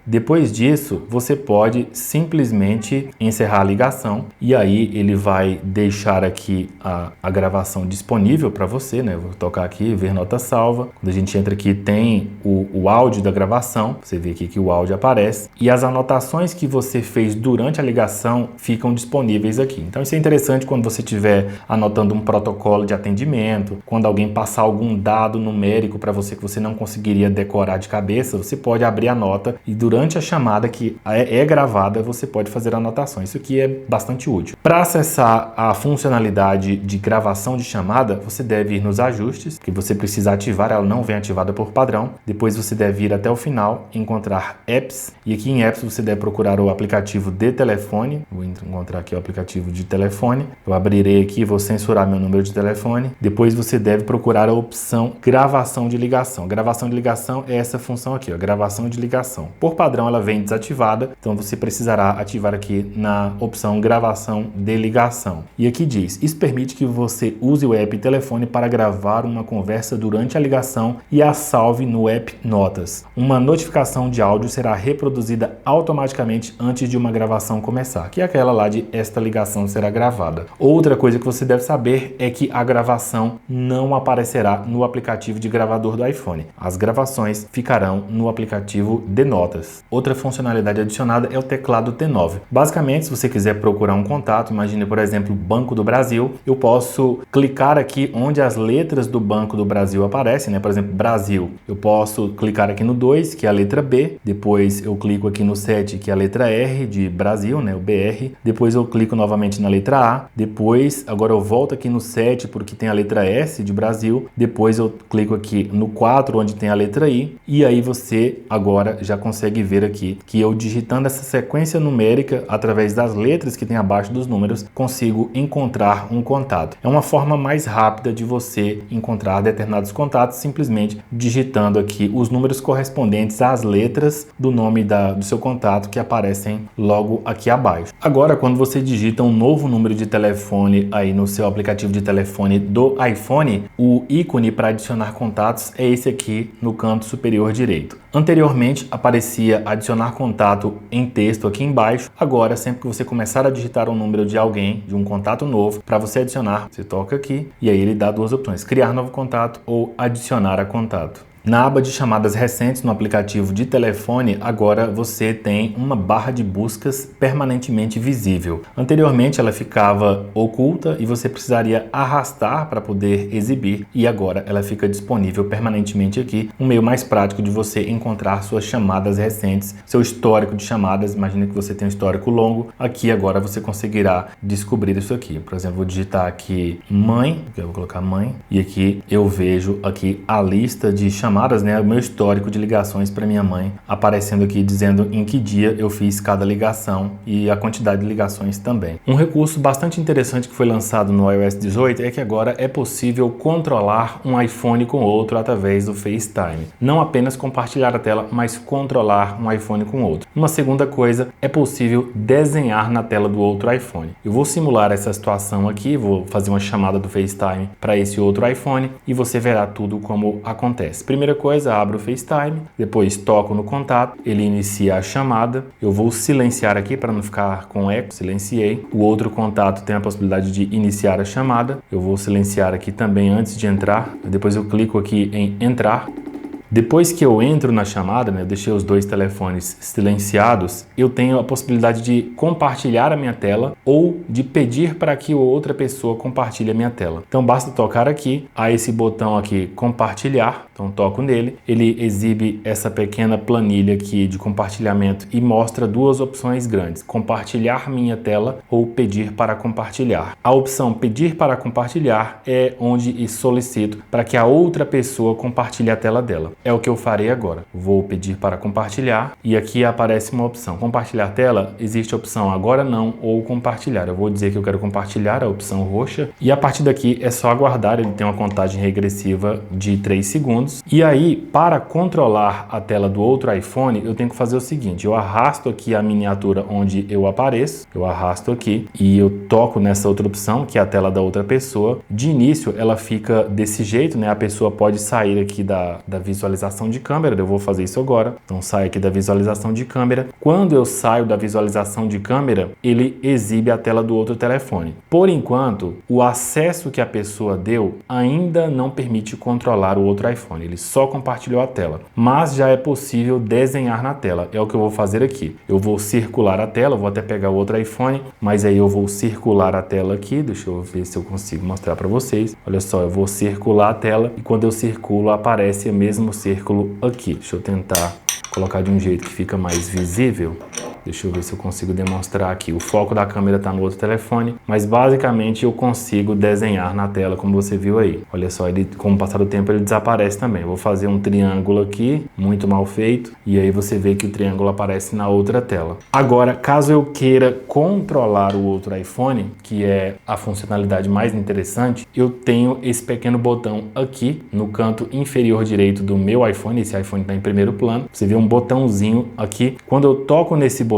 Depois disso, você pode simplesmente encerrar a ligação e aí ele vai deixar aqui a gravação disponível para você, né? Eu vou tocar aqui, ver nota salva. Quando a gente entra aqui tem o áudio da gravação, você vê aqui que o áudio aparece e as anotações que você fez durante a ligação ficam disponíveis aqui. Então isso é interessante quando você estiver anotando um protocolo de atendimento, quando alguém passar algum dado numérico para você que você não conseguiria decorar de cabeça, você pode abrir a nota e durante a chamada que é gravada, você pode fazer anotações. Isso aqui é bastante útil. Para acessar a funcionalidade de gravação de chamada, você deve ir nos ajustes, que você precisa ativar, ela não vem ativada por padrão. Depois você deve ir até o final, encontrar apps, e aqui em apps você deve procurar o aplicativo de telefone. Vou encontrar aqui o aplicativo de telefone. Eu abrirei aqui, vou censurar meu número de telefone. Depois você deve procurar a opção gravação de ligação. Gravação de ligação é essa função aqui, ó, gravação de ligação. Por padrão ela vem desativada, então você precisará ativar aqui na opção gravação de ligação. E aqui diz, isso permite que você use o app telefone para gravar uma conversa durante a ligação e a salve no app Notas. Uma notificação de áudio será reproduzida automaticamente antes de uma gravação começar, que é aquela lá de esta ligação será gravada. Outra coisa que você deve saber é que a gravação não aparecerá no aplicativo de gravador do iPhone. As gravações ficarão no aplicativo de notas. Outra funcionalidade adicionada é o teclado T9. Basicamente, se você quiser procurar um contato, imagine, por exemplo, Banco do Brasil, eu posso clicar aqui onde as letras do Banco do Brasil aparecem, né? Por exemplo, Brasil. Eu posso clicar aqui no 2, que é a letra B, depois eu clico aqui no 7, que é a letra R de Brasil, né? O BR. Depois eu clico novamente na letra A, depois agora eu volto aqui no 7 porque tem a letra S de Brasil, depois eu clico aqui no 4 onde tem a letra I e aí você agora já consegue ver aqui que eu digitando essa sequência numérica através das letras que tem abaixo dos números consigo encontrar um contato. É uma forma mais rápida de você encontrar determinados contatos simplesmente digitando aqui os números correspondentes às letras do nome do seu contato que aparecem logo aqui abaixo. Agora, quando você digita um novo número de telefone aí no seu aplicativo de telefone do iPhone, o ícone para adicionar contatos é esse aqui no canto superior direito. Anteriormente aparecia adicionar contato em texto aqui embaixo. Agora, sempre que você começar a digitar um número de alguém, de um contato novo, para você adicionar, você toca aqui e aí ele dá duas opções: criar novo contato ou adicionar a contato. Na aba de chamadas recentes no aplicativo de telefone, agora você tem uma barra de buscas permanentemente visível. Anteriormente ela ficava oculta e você precisaria arrastar para poder exibir e agora ela fica disponível permanentemente aqui, um meio mais prático de você encontrar suas chamadas recentes, seu histórico de chamadas. Imagina que você tem um histórico longo, aqui agora você conseguirá descobrir isso aqui. Por exemplo, vou digitar aqui mãe, eu vou colocar mãe e aqui eu vejo aqui a lista de chamadas, né, o meu histórico de ligações para minha mãe, aparecendo aqui dizendo em que dia eu fiz cada ligação e a quantidade de ligações também. Um recurso bastante interessante que foi lançado no iOS 18 é que agora é possível controlar um iPhone com outro através do FaceTime. Não apenas compartilhar a tela, mas controlar um iPhone com outro. Uma segunda coisa, é possível desenhar na tela do outro iPhone. Eu vou simular essa situação aqui, vou fazer uma chamada do FaceTime para esse outro iPhone e você verá tudo como acontece. Primeira coisa, abro o FaceTime, depois toco no contato, ele inicia a chamada, eu vou silenciar aqui para não ficar com eco, silenciei. O outro contato tem a possibilidade de iniciar a chamada, eu vou silenciar aqui também antes de entrar, depois eu clico aqui em entrar. Depois que eu entro na chamada, né, eu deixei os dois telefones silenciados, eu tenho a possibilidade de compartilhar a minha tela ou de pedir para que outra pessoa compartilhe a minha tela. Então basta tocar aqui, a esse botão aqui compartilhar, então toco nele, ele exibe essa pequena planilha aqui de compartilhamento e mostra duas opções grandes: compartilhar minha tela ou pedir para compartilhar. A opção pedir para compartilhar é onde solicito para que a outra pessoa compartilhe a tela dela. É o que eu farei agora. Vou pedir para compartilhar e aqui aparece uma opção. Compartilhar tela, existe a opção agora não ou compartilhar. Eu vou dizer que eu quero compartilhar, a opção roxa, e a partir daqui é só aguardar, ele tem uma contagem regressiva de 3 segundos. E aí, para controlar a tela do outro iPhone, eu tenho que fazer o seguinte: eu arrasto aqui a miniatura onde eu apareço, eu arrasto aqui e eu toco nessa outra opção, que é a tela da outra pessoa. De início, ela fica desse jeito, né? A pessoa pode sair aqui da visualização visualização de câmera, eu vou fazer isso agora. Então saio aqui da visualização de câmera. Quando eu saio da visualização de câmera, ele exibe a tela do outro telefone. Por enquanto, o acesso que a pessoa deu ainda não permite controlar o outro iPhone, ele só compartilhou a tela. Mas já é possível desenhar na tela, é o que eu vou fazer aqui. Eu vou circular a tela, vou até pegar o outro iPhone, mas aí eu vou circular a tela aqui, deixa eu ver se eu consigo mostrar para vocês. Olha só, eu vou circular a tela e quando eu circulo aparece o mesmo círculo aqui. Deixa eu tentar colocar de um jeito que fica mais visível. Deixa eu ver se eu consigo demonstrar aqui. O foco da câmera está no outro telefone, mas basicamente eu consigo desenhar na tela, como você viu aí. Olha só, ele, com o passar do tempo ele desaparece também. Eu vou fazer um triângulo aqui, muito mal feito, e aí você vê que o triângulo aparece na outra tela. Agora, caso eu queira controlar o outro iPhone, que é a funcionalidade mais interessante, eu tenho esse pequeno botão aqui no canto inferior direito do meu iPhone. Esse iPhone está em primeiro plano. Você vê um botãozinho aqui. Quando eu toco nesse botão,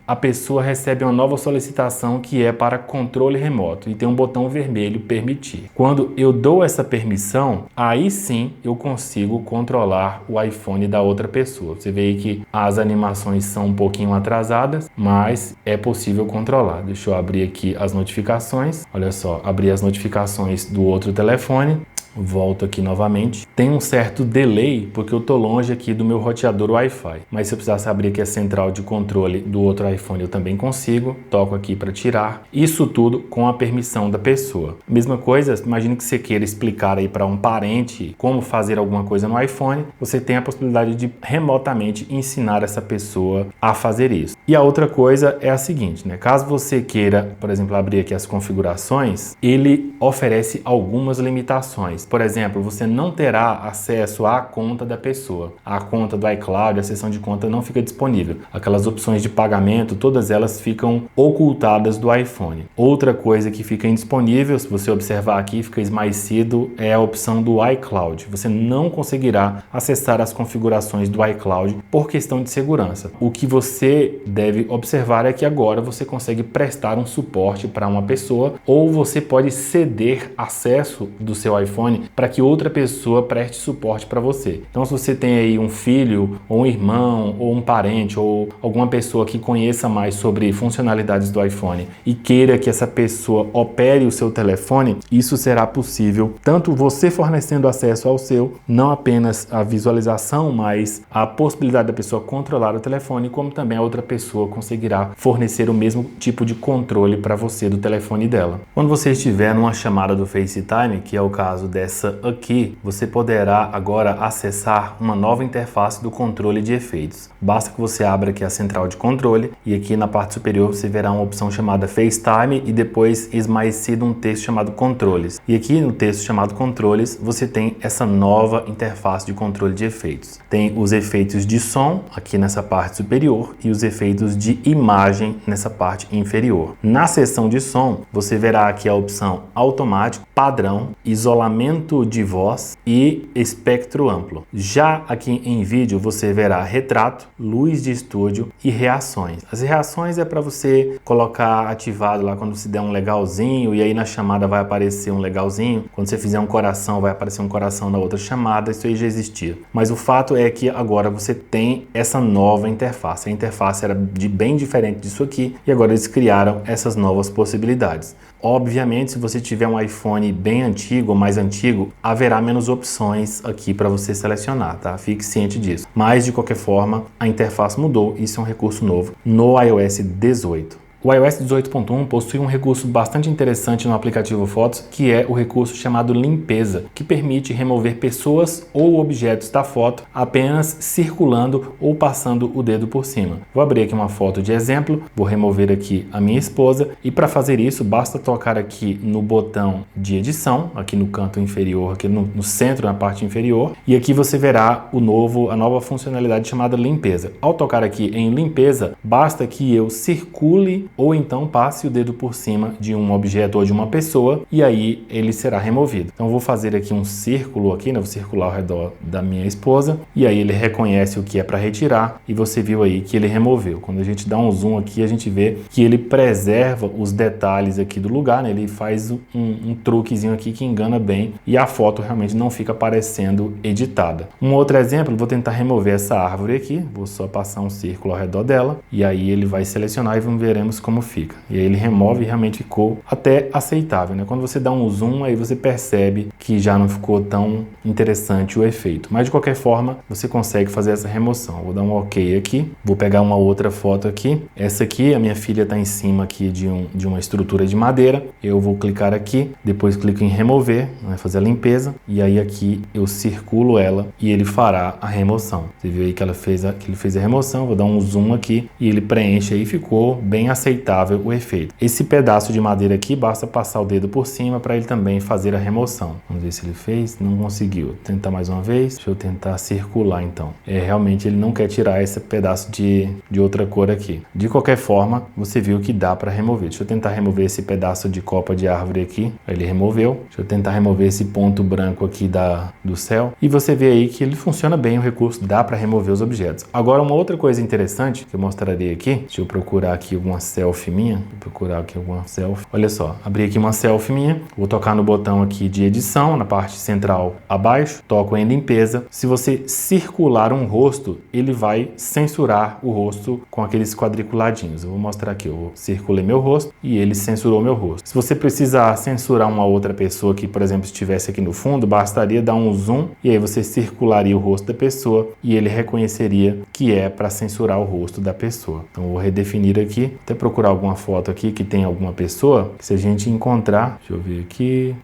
a pessoa recebe uma nova solicitação que é para controle remoto e tem um botão vermelho permitir. Quando eu dou essa permissão, aí sim eu consigo controlar o iPhone da outra pessoa. Você vê aí que as animações são um pouquinho atrasadas, mas é possível controlar. Deixa eu abrir aqui as notificações. Olha só, abri as notificações do outro telefone. Volto aqui novamente. Tem um certo delay porque eu tô longe aqui do meu roteador Wi-Fi. Mas se eu precisasse abrir aqui a central de controle do outro iPhone, eu também consigo. Toco aqui para tirar. Isso tudo com a permissão da pessoa. Mesma coisa, imagine que você queira explicar aí para um parente como fazer alguma coisa no iPhone. Você tem a possibilidade de remotamente ensinar essa pessoa a fazer isso. E a outra coisa é a seguinte, né? Caso você queira, por exemplo, abrir aqui as configurações, ele oferece algumas limitações. Por exemplo, você não terá acesso à conta da pessoa. A conta do iCloud, a seção de conta não fica disponível. Aquelas opções de pagamento, todas elas ficam ocultadas do iPhone. Outra coisa que fica indisponível, se você observar aqui, fica esmaecido, é a opção do iCloud. Você não conseguirá acessar as configurações do iCloud por questão de segurança. O que você deve observar é que agora você consegue prestar um suporte para uma pessoa ou você pode ceder acesso do seu iPhone para que outra pessoa preste suporte para você. Então, se você tem aí um filho, ou um irmão, ou um parente, ou alguma pessoa que conheça mais sobre funcionalidades do iPhone e queira que essa pessoa opere o seu telefone, isso será possível, tanto você fornecendo acesso ao seu, não apenas a visualização, mas a possibilidade da pessoa controlar o telefone, como também a outra pessoa conseguirá fornecer o mesmo tipo de controle para você do telefone dela. Quando você estiver numa chamada do FaceTime, que é o caso dessa aqui, você poderá agora acessar uma nova interface do controle de efeitos. Basta que você abra aqui a central de controle e aqui na parte superior você verá uma opção chamada FaceTime e depois esmaecido um texto chamado controles. E aqui no texto chamado controles você tem essa nova interface de controle de efeitos. Tem os efeitos de som aqui nessa parte superior e os efeitos de imagem nessa parte inferior. Na seção de som você verá aqui a opção automático, padrão, isolamento de voz e espectro amplo. Já aqui em vídeo você verá retrato, luz de estúdio e reações. As reações é para você colocar ativado lá quando se der um legalzinho e aí na chamada vai aparecer um legalzinho. Quando você fizer um coração vai aparecer um coração na outra chamada. Isso aí já existia. Mas o fato é que agora você tem essa nova interface. A interface era bem diferente disso aqui e agora eles criaram essas novas possibilidades. Obviamente, se você tiver um iPhone bem antigo ou mais antigo, haverá menos opções aqui para você selecionar, tá? Fique ciente disso. Mas, de qualquer forma, a interface mudou. Isso é um recurso novo no iOS 18. O iOS 18.1 possui um recurso bastante interessante no aplicativo Fotos, que é o recurso chamado limpeza, que permite remover pessoas ou objetos da foto apenas circulando ou passando o dedo por cima. Vou abrir aqui uma foto de exemplo, vou remover aqui a minha esposa e para fazer isso basta tocar aqui no botão de edição, aqui no canto inferior, aqui no centro, na parte inferior, e aqui você verá a nova funcionalidade chamada limpeza. Ao tocar aqui em limpeza, basta que eu circule ou então passe o dedo por cima de um objeto ou de uma pessoa e aí ele será removido. Então eu vou fazer aqui um círculo aqui, né? Vou circular ao redor da minha esposa e aí ele reconhece o que é para retirar e você viu aí que ele removeu. Quando a gente dá um zoom aqui, a gente vê que ele preserva os detalhes aqui do lugar, né? Ele faz um truquezinho aqui que engana bem e a foto realmente não fica parecendo editada. Um outro exemplo, vou tentar remover essa árvore aqui, vou só passar um círculo ao redor dela e aí ele vai selecionar e veremos como fica. E aí ele remove e realmente ficou até aceitável, né? Quando você dá um zoom, aí você percebe que já não ficou tão interessante o efeito. Mas de qualquer forma, você consegue fazer essa remoção. Vou dar um OK aqui, vou pegar uma outra foto aqui. Essa aqui, a minha filha está em cima aqui de uma estrutura de madeira. Eu vou clicar aqui, depois clico em remover, vai fazer a limpeza e aí aqui eu circulo ela e ele fará a remoção. Você viu aí que ele fez a remoção, vou dar um zoom aqui e ele preenche aí, ficou bem aceitável o efeito. Esse pedaço de madeira aqui, basta passar o dedo por cima para ele também fazer a remoção. Vamos ver se ele fez, não conseguiu. Vou tentar mais uma vez, deixa eu tentar circular então. Realmente ele não quer tirar esse pedaço de outra cor aqui. De qualquer forma, você viu que dá para remover. Deixa eu tentar remover esse pedaço de copa de árvore aqui. Ele removeu. Deixa eu tentar remover esse ponto branco aqui do céu. E você vê aí que ele funciona bem, o recurso dá para remover os objetos. Agora uma outra coisa interessante que eu mostrarei aqui, deixa eu procurar aqui alguma selfie minha. Vou procurar aqui alguma selfie. Olha só, abri aqui uma selfie minha. Vou tocar no botão aqui de edição, na parte central abaixo. Toco em limpeza. Se você circular um rosto, ele vai censurar o rosto com aqueles quadriculadinhos. Eu vou mostrar aqui. Eu circulei meu rosto e ele censurou meu rosto. Se você precisar censurar uma outra pessoa que, por exemplo, estivesse aqui no fundo, bastaria dar um zoom e aí você circularia o rosto da pessoa e ele reconheceria que é para censurar o rosto da pessoa. Então eu vou redefinir aqui, até procurar alguma foto aqui que tem alguma pessoa, que se a gente encontrar, deixa eu ver aqui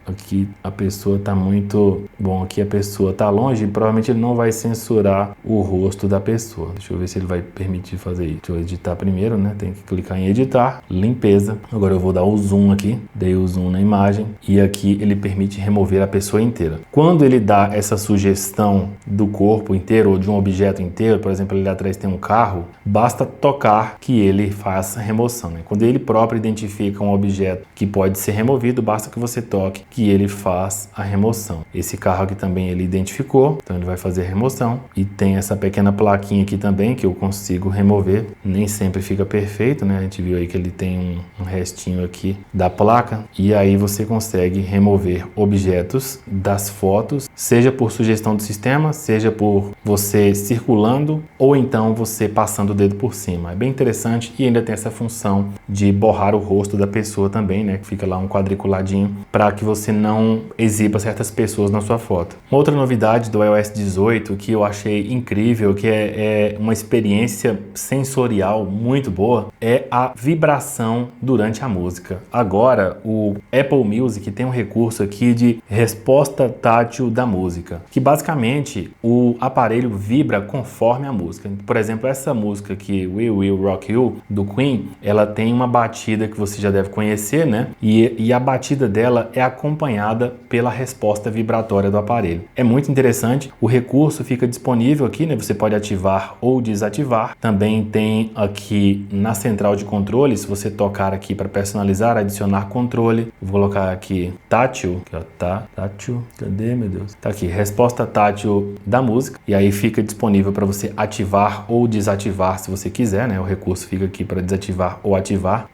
a pessoa tá muito bom, aqui a pessoa tá longe e provavelmente ele não vai censurar o rosto da pessoa. Deixa eu ver se ele vai permitir fazer isso. Deixa eu editar primeiro, né? Tem que clicar em editar, limpeza. Agora eu vou dar o zoom aqui, dei o zoom na imagem e aqui ele permite remover a pessoa inteira. Quando ele dá essa sugestão do corpo inteiro ou de um objeto inteiro, por exemplo, ali atrás tem um carro, basta tocar que ele faz a remoção, né? Quando ele próprio identifica um objeto que pode ser removido, basta que você toque que ele faz a remoção. Esse carro aqui também ele identificou, então ele vai fazer a remoção e tem essa pequena plaquinha aqui também que eu consigo remover. Nem sempre fica perfeito, né? A gente viu aí que ele tem um restinho aqui da placa e aí você consegue remover objetos das fotos, seja por sugestão do sistema, seja por você circulando ou então você passando o dedo por cima. É bem interessante e ainda tem essa função de borrar o rosto da pessoa também, né? Que fica lá um quadriculadinho para que você não exiba certas pessoas na sua foto. Uma outra novidade do iOS 18 que eu achei incrível, que é uma experiência sensorial muito boa, é a vibração durante a música. Agora, o Apple Music tem um recurso aqui de resposta tátil da música, que basicamente o aparelho vibra conforme a música. Por exemplo, essa música aqui, We Will Rock You, do Queen, ela tem uma batida que você já deve conhecer, né? E a batida dela é acompanhada pela resposta vibratória do aparelho. É muito interessante. O recurso fica disponível aqui, né? Você pode ativar ou desativar. Também tem aqui na central de controle, se você tocar aqui para personalizar, adicionar controle. Vou colocar aqui tátil, aqui, ó, tátil, cadê, meu Deus? Tá aqui, resposta tátil da música. E aí fica disponível para você ativar ou desativar se você quiser, né? O recurso fica aqui para desativar ou ativar.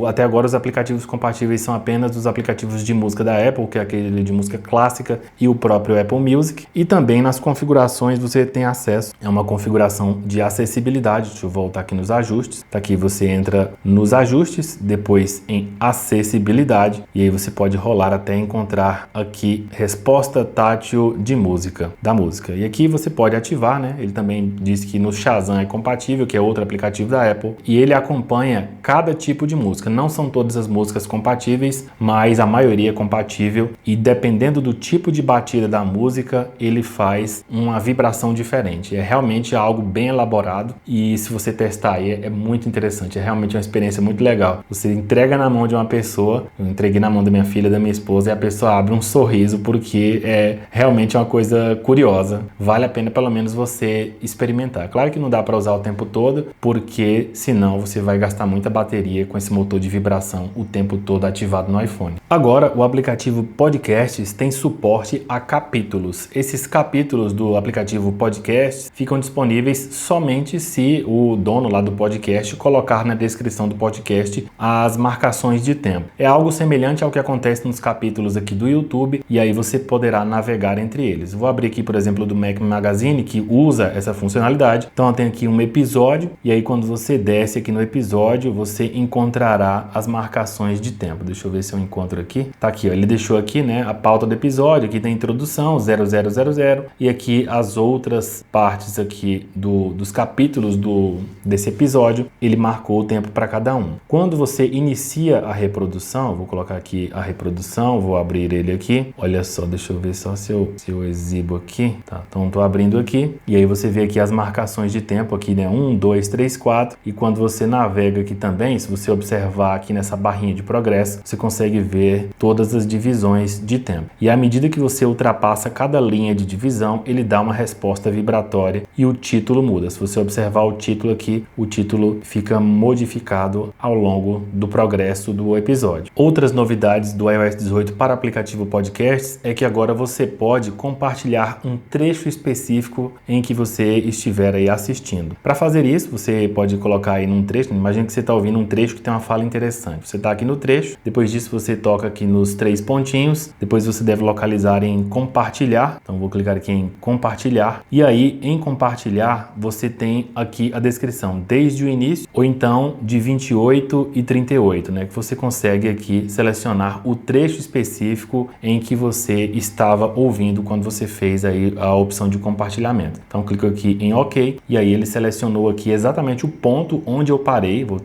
Até agora os aplicativos compatíveis são apenas os aplicativos de música da Apple, que é aquele de música clássica e o próprio Apple Music. E também nas configurações você tem acesso a uma configuração de acessibilidade. Deixa eu voltar aqui nos ajustes. Tá aqui, você entra nos ajustes, depois em acessibilidade e aí você pode rolar até encontrar aqui resposta tátil de música, da música. E aqui você pode ativar, né? Ele também diz que no Shazam é compatível, que é outro aplicativo da Apple, e ele acompanha cada tipo de música. Não são todas as músicas compatíveis, mas a maioria é compatível e dependendo do tipo de batida da música, ele faz uma vibração diferente. É realmente algo bem elaborado e se você testar aí é muito interessante. interessante, é realmente uma experiência muito legal. Você entrega na mão de uma pessoa, eu entreguei na mão da minha filha, da minha esposa, e a pessoa abre um sorriso, porque é realmente uma coisa curiosa. Vale a pena pelo menos você experimentar. Claro que não dá para usar o tempo todo, porque senão você vai gastar muita bateria com esse motor de vibração o tempo todo ativado no iPhone. Agora, o aplicativo Podcasts tem suporte a capítulos. Esses capítulos do aplicativo Podcasts ficam disponíveis somente se o dono lá do podcast colocar na descrição do podcast as marcações de tempo. É algo semelhante ao que acontece nos capítulos aqui do YouTube, e aí você poderá navegar entre eles. Vou abrir aqui, por exemplo, do Mac Magazine, que usa essa funcionalidade. Então eu tenho aqui um episódio, e aí quando você desce aqui no episódio, você encontrará as marcações de tempo. Deixa eu ver se eu encontro aqui. Tá aqui, ó, ele deixou aqui, né, a pauta do episódio, aqui tem a introdução, 0000, e aqui as outras partes aqui dos capítulos desse episódio, ele marcou o tempo para cada um. Quando você inicia a reprodução, vou colocar aqui a reprodução, vou abrir ele aqui. Olha só, deixa eu ver só se eu exibo aqui. Tá, então tô abrindo aqui, e aí você vê aqui as marcações de tempo aqui, né, 1, 2, 3, 4, e quando você navega aqui também, se você observar aqui nessa barrinha de progresso, você consegue ver todas as divisões de tempo. E à medida que você ultrapassa cada linha de divisão, ele dá uma resposta vibratória e o título muda. Se você observar o título aqui, o título fica modificado ao longo do progresso do episódio. Outras novidades do iOS 18 para o aplicativo Podcasts é que agora você pode compartilhar um trecho específico em que você estiver aí assistindo. Para fazer isso, você pode colocar aí num trecho, imagina que você está ouvindo um trecho que tem uma fala interessante. Você está aqui no trecho, depois disso você toca aqui nos 3 pontinhos, depois você deve localizar em compartilhar, então vou clicar aqui em compartilhar, e aí em compartilhar você tem aqui a descrição desde o início, ou então de 28 e 38, né, que você consegue aqui selecionar o trecho específico em que você estava ouvindo quando você fez aí a opção de compartilhamento. Então clico aqui em OK, e aí ele selecionou aqui exatamente o ponto onde eu parei. Vou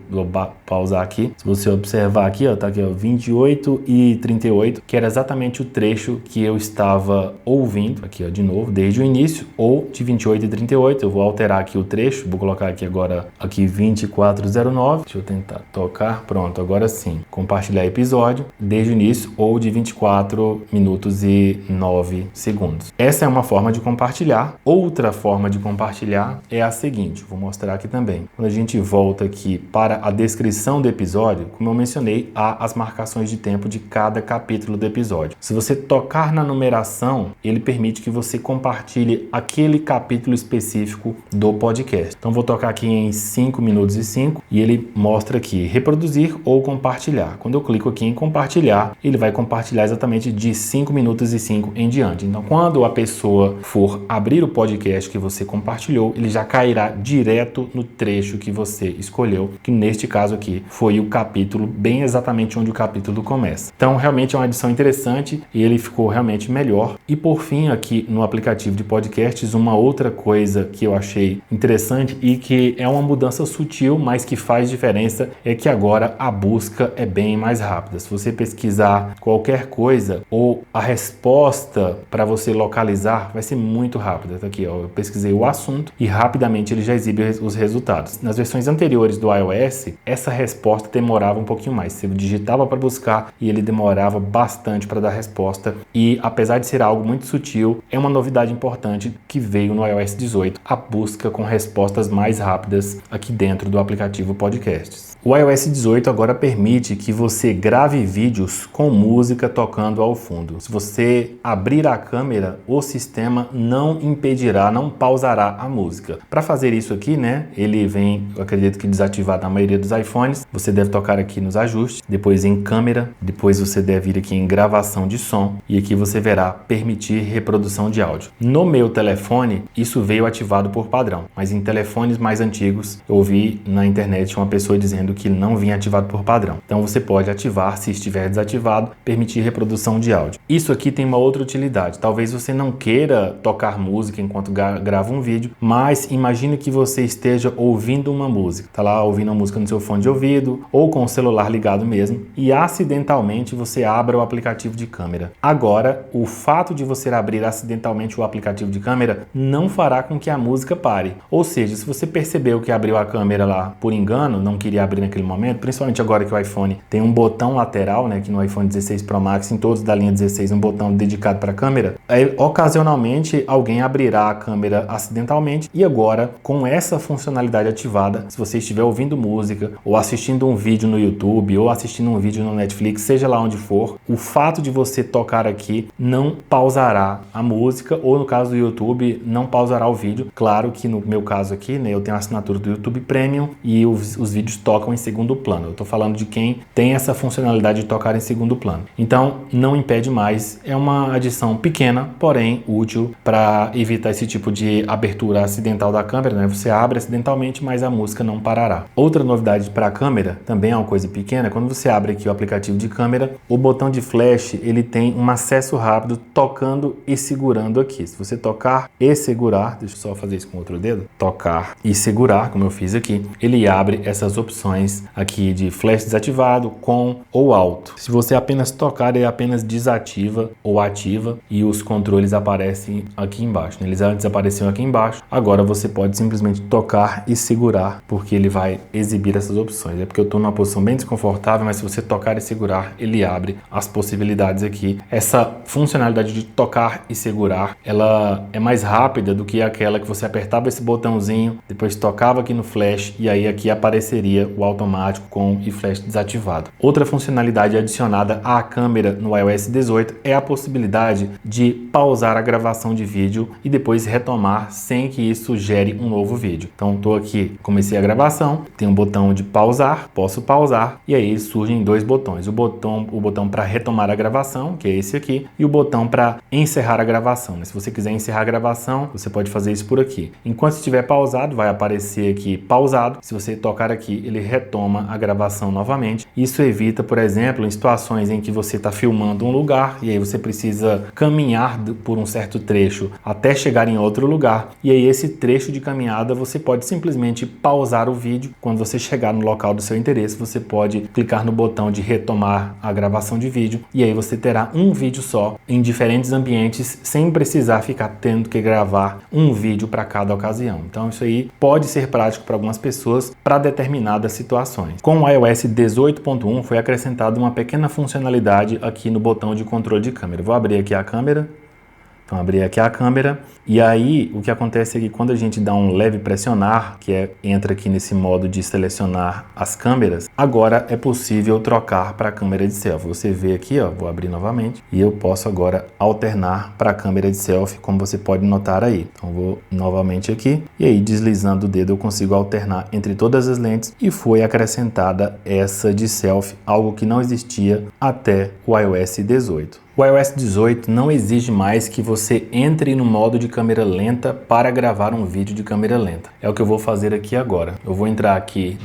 pausar aqui. Se você observar aqui, ó, tá aqui, ó, 28 e 38, que era exatamente o trecho que eu estava ouvindo, aqui, ó, de novo, desde o início, ou de 28 e 38. Eu vou alterar aqui o trecho, vou colocar aqui agora, aqui 2409. Deixa eu tentar tocar. Pronto, agora sim. Compartilhar episódio, desde o início, ou de 24 minutos e 9 segundos. Essa é uma forma de compartilhar. Outra forma de compartilhar é a seguinte, vou mostrar aqui também. Quando a gente volta aqui para a descrição do episódio, como eu mencionei, há as marcações de tempo de cada capítulo do episódio. Se você tocar na numeração, ele permite que você compartilhe aquele capítulo específico do podcast. Então vou tocar aqui em 5 minutos e 5 e ele mostra aqui reproduzir ou compartilhar. Quando eu clico aqui em compartilhar, ele vai compartilhar exatamente de 5 minutos e 5 em diante. Então quando a pessoa for abrir o podcast que você compartilhou, ele já cairá direto no trecho que você escolheu, que neste caso aqui foi o capítulo, bem exatamente onde o capítulo começa. Então realmente é uma adição interessante e ele ficou realmente melhor. E por fim, aqui no aplicativo de podcasts, uma outra coisa que eu achei interessante e que é uma mudança sutil, mas que faz diferença, é que agora a busca é bem mais rápida. Se você pesquisar qualquer coisa, ou a resposta para você localizar vai ser muito rápida. Tá aqui, ó, eu pesquisei o assunto e rapidamente ele já exibe os resultados. Nas versões anteriores do iOS, essa resposta demorava um pouquinho mais. Você digitava para buscar e ele demorava bastante para dar resposta. E apesar de ser algo muito sutil, é uma novidade importante que veio no iOS 18, a busca com respostas mais rápidas aqui dentro do aplicativo Podcasts. O iOS 18 agora permite que você grave vídeos com música tocando ao fundo. Se você abrir a câmera, o sistema não impedirá, não pausará a música. Para fazer isso aqui, né, ele vem, eu acredito que desativado na maioria dos iPhones. Você deve tocar aqui nos ajustes, depois em câmera, depois você deve ir aqui em gravação de som e aqui você verá permitir reprodução de áudio. No meu telefone, isso veio ativado por padrão, mas em telefones mais antigos, eu ouvi na internet uma pessoa dizendo sendo que ele não vinha ativado por padrão. Então você pode ativar, se estiver desativado, permitir reprodução de áudio. Isso aqui tem uma outra utilidade. Talvez você não queira tocar música enquanto grava um vídeo, mas imagine que você esteja ouvindo uma música. Tá lá ouvindo a música no seu fone de ouvido ou com o celular ligado mesmo e acidentalmente você abre o aplicativo de câmera. Agora, o fato de você abrir acidentalmente o aplicativo de câmera não fará com que a música pare. Ou seja, se você percebeu que abriu a câmera lá por engano, não queria abrir naquele momento, principalmente agora que o iPhone tem um botão lateral, né, que no iPhone 16 Pro Max, em todos da linha 16, um botão dedicado para a câmera, aí, ocasionalmente alguém abrirá a câmera acidentalmente e agora, com essa funcionalidade ativada, se você estiver ouvindo música ou assistindo um vídeo no YouTube ou assistindo um vídeo no Netflix, seja lá onde for, o fato de você tocar aqui não pausará a música ou no caso do YouTube, não pausará o vídeo. Claro que no meu caso aqui, né, eu tenho a assinatura do YouTube Premium e os vídeos tocam em segundo plano. Eu tô falando de quem tem essa funcionalidade de tocar em segundo plano. Então, não impede mais. É uma adição pequena, porém útil para evitar esse tipo de abertura acidental da câmera, né? Você abre acidentalmente, mas a música não parará. Outra novidade para a câmera, também é uma coisa pequena, quando você abre aqui o aplicativo de câmera, o botão de flash, ele tem um acesso rápido tocando e segurando aqui. Se você tocar e segurar, deixa eu só fazer isso com outro dedo, tocar e segurar, como eu fiz aqui, ele abre essas opções aqui de flash desativado, com ou alto. Se você apenas tocar, ele apenas desativa ou ativa e os controles aparecem aqui embaixo, né? Eles antes apareciam aqui embaixo, agora você pode simplesmente tocar e segurar, porque ele vai exibir essas opções. É porque eu estou numa posição bem desconfortável, mas se você tocar e segurar, ele abre as possibilidades aqui. Essa funcionalidade de tocar e segurar, ela é mais rápida do que aquela que você apertava esse botãozinho, depois tocava aqui no flash e aí aqui apareceria o automático com e flash desativado. Outra funcionalidade adicionada à câmera no iOS 18 é a possibilidade de pausar a gravação de vídeo e depois retomar sem que isso gere um novo vídeo. Então estou aqui, comecei a gravação, tem um botão de pausar, posso pausar e aí surgem dois botões. O botão para retomar a gravação, que é esse aqui, e o botão para encerrar a gravação, né? Se você quiser encerrar a gravação, você pode fazer isso por aqui. Enquanto estiver pausado, vai aparecer aqui pausado. Se você tocar aqui, ele retoma a gravação novamente. Isso evita, por exemplo, em situações em que você está filmando um lugar e aí você precisa caminhar por um certo trecho até chegar em outro lugar. E aí esse trecho de caminhada você pode simplesmente pausar o vídeo. Quando você chegar no local do seu interesse, você pode clicar no botão de retomar a gravação de vídeo e aí você terá um vídeo só em diferentes ambientes sem precisar ficar tendo que gravar um vídeo para cada ocasião. Então isso aí pode ser prático para algumas pessoas para determinadas situações. Com o iOS 18.1 foi acrescentada uma pequena funcionalidade aqui no botão de controle de câmera. Vou abrir aqui a câmera. Então, abrir aqui a câmera e aí o que acontece é que quando a gente dá um leve pressionar, entra aqui nesse modo de selecionar as câmeras, agora é possível trocar para a câmera de selfie. Você vê aqui, ó, vou abrir novamente e eu posso agora alternar para a câmera de selfie, como você pode notar aí. Então, vou novamente aqui e aí deslizando o dedo eu consigo alternar entre todas as lentes e foi acrescentada essa de selfie, algo que não existia até o iOS 18. O iOS 18 não exige mais que você entre no modo de câmera lenta para gravar um vídeo de câmera lenta. É o que eu vou fazer aqui agora. Eu vou entrar aqui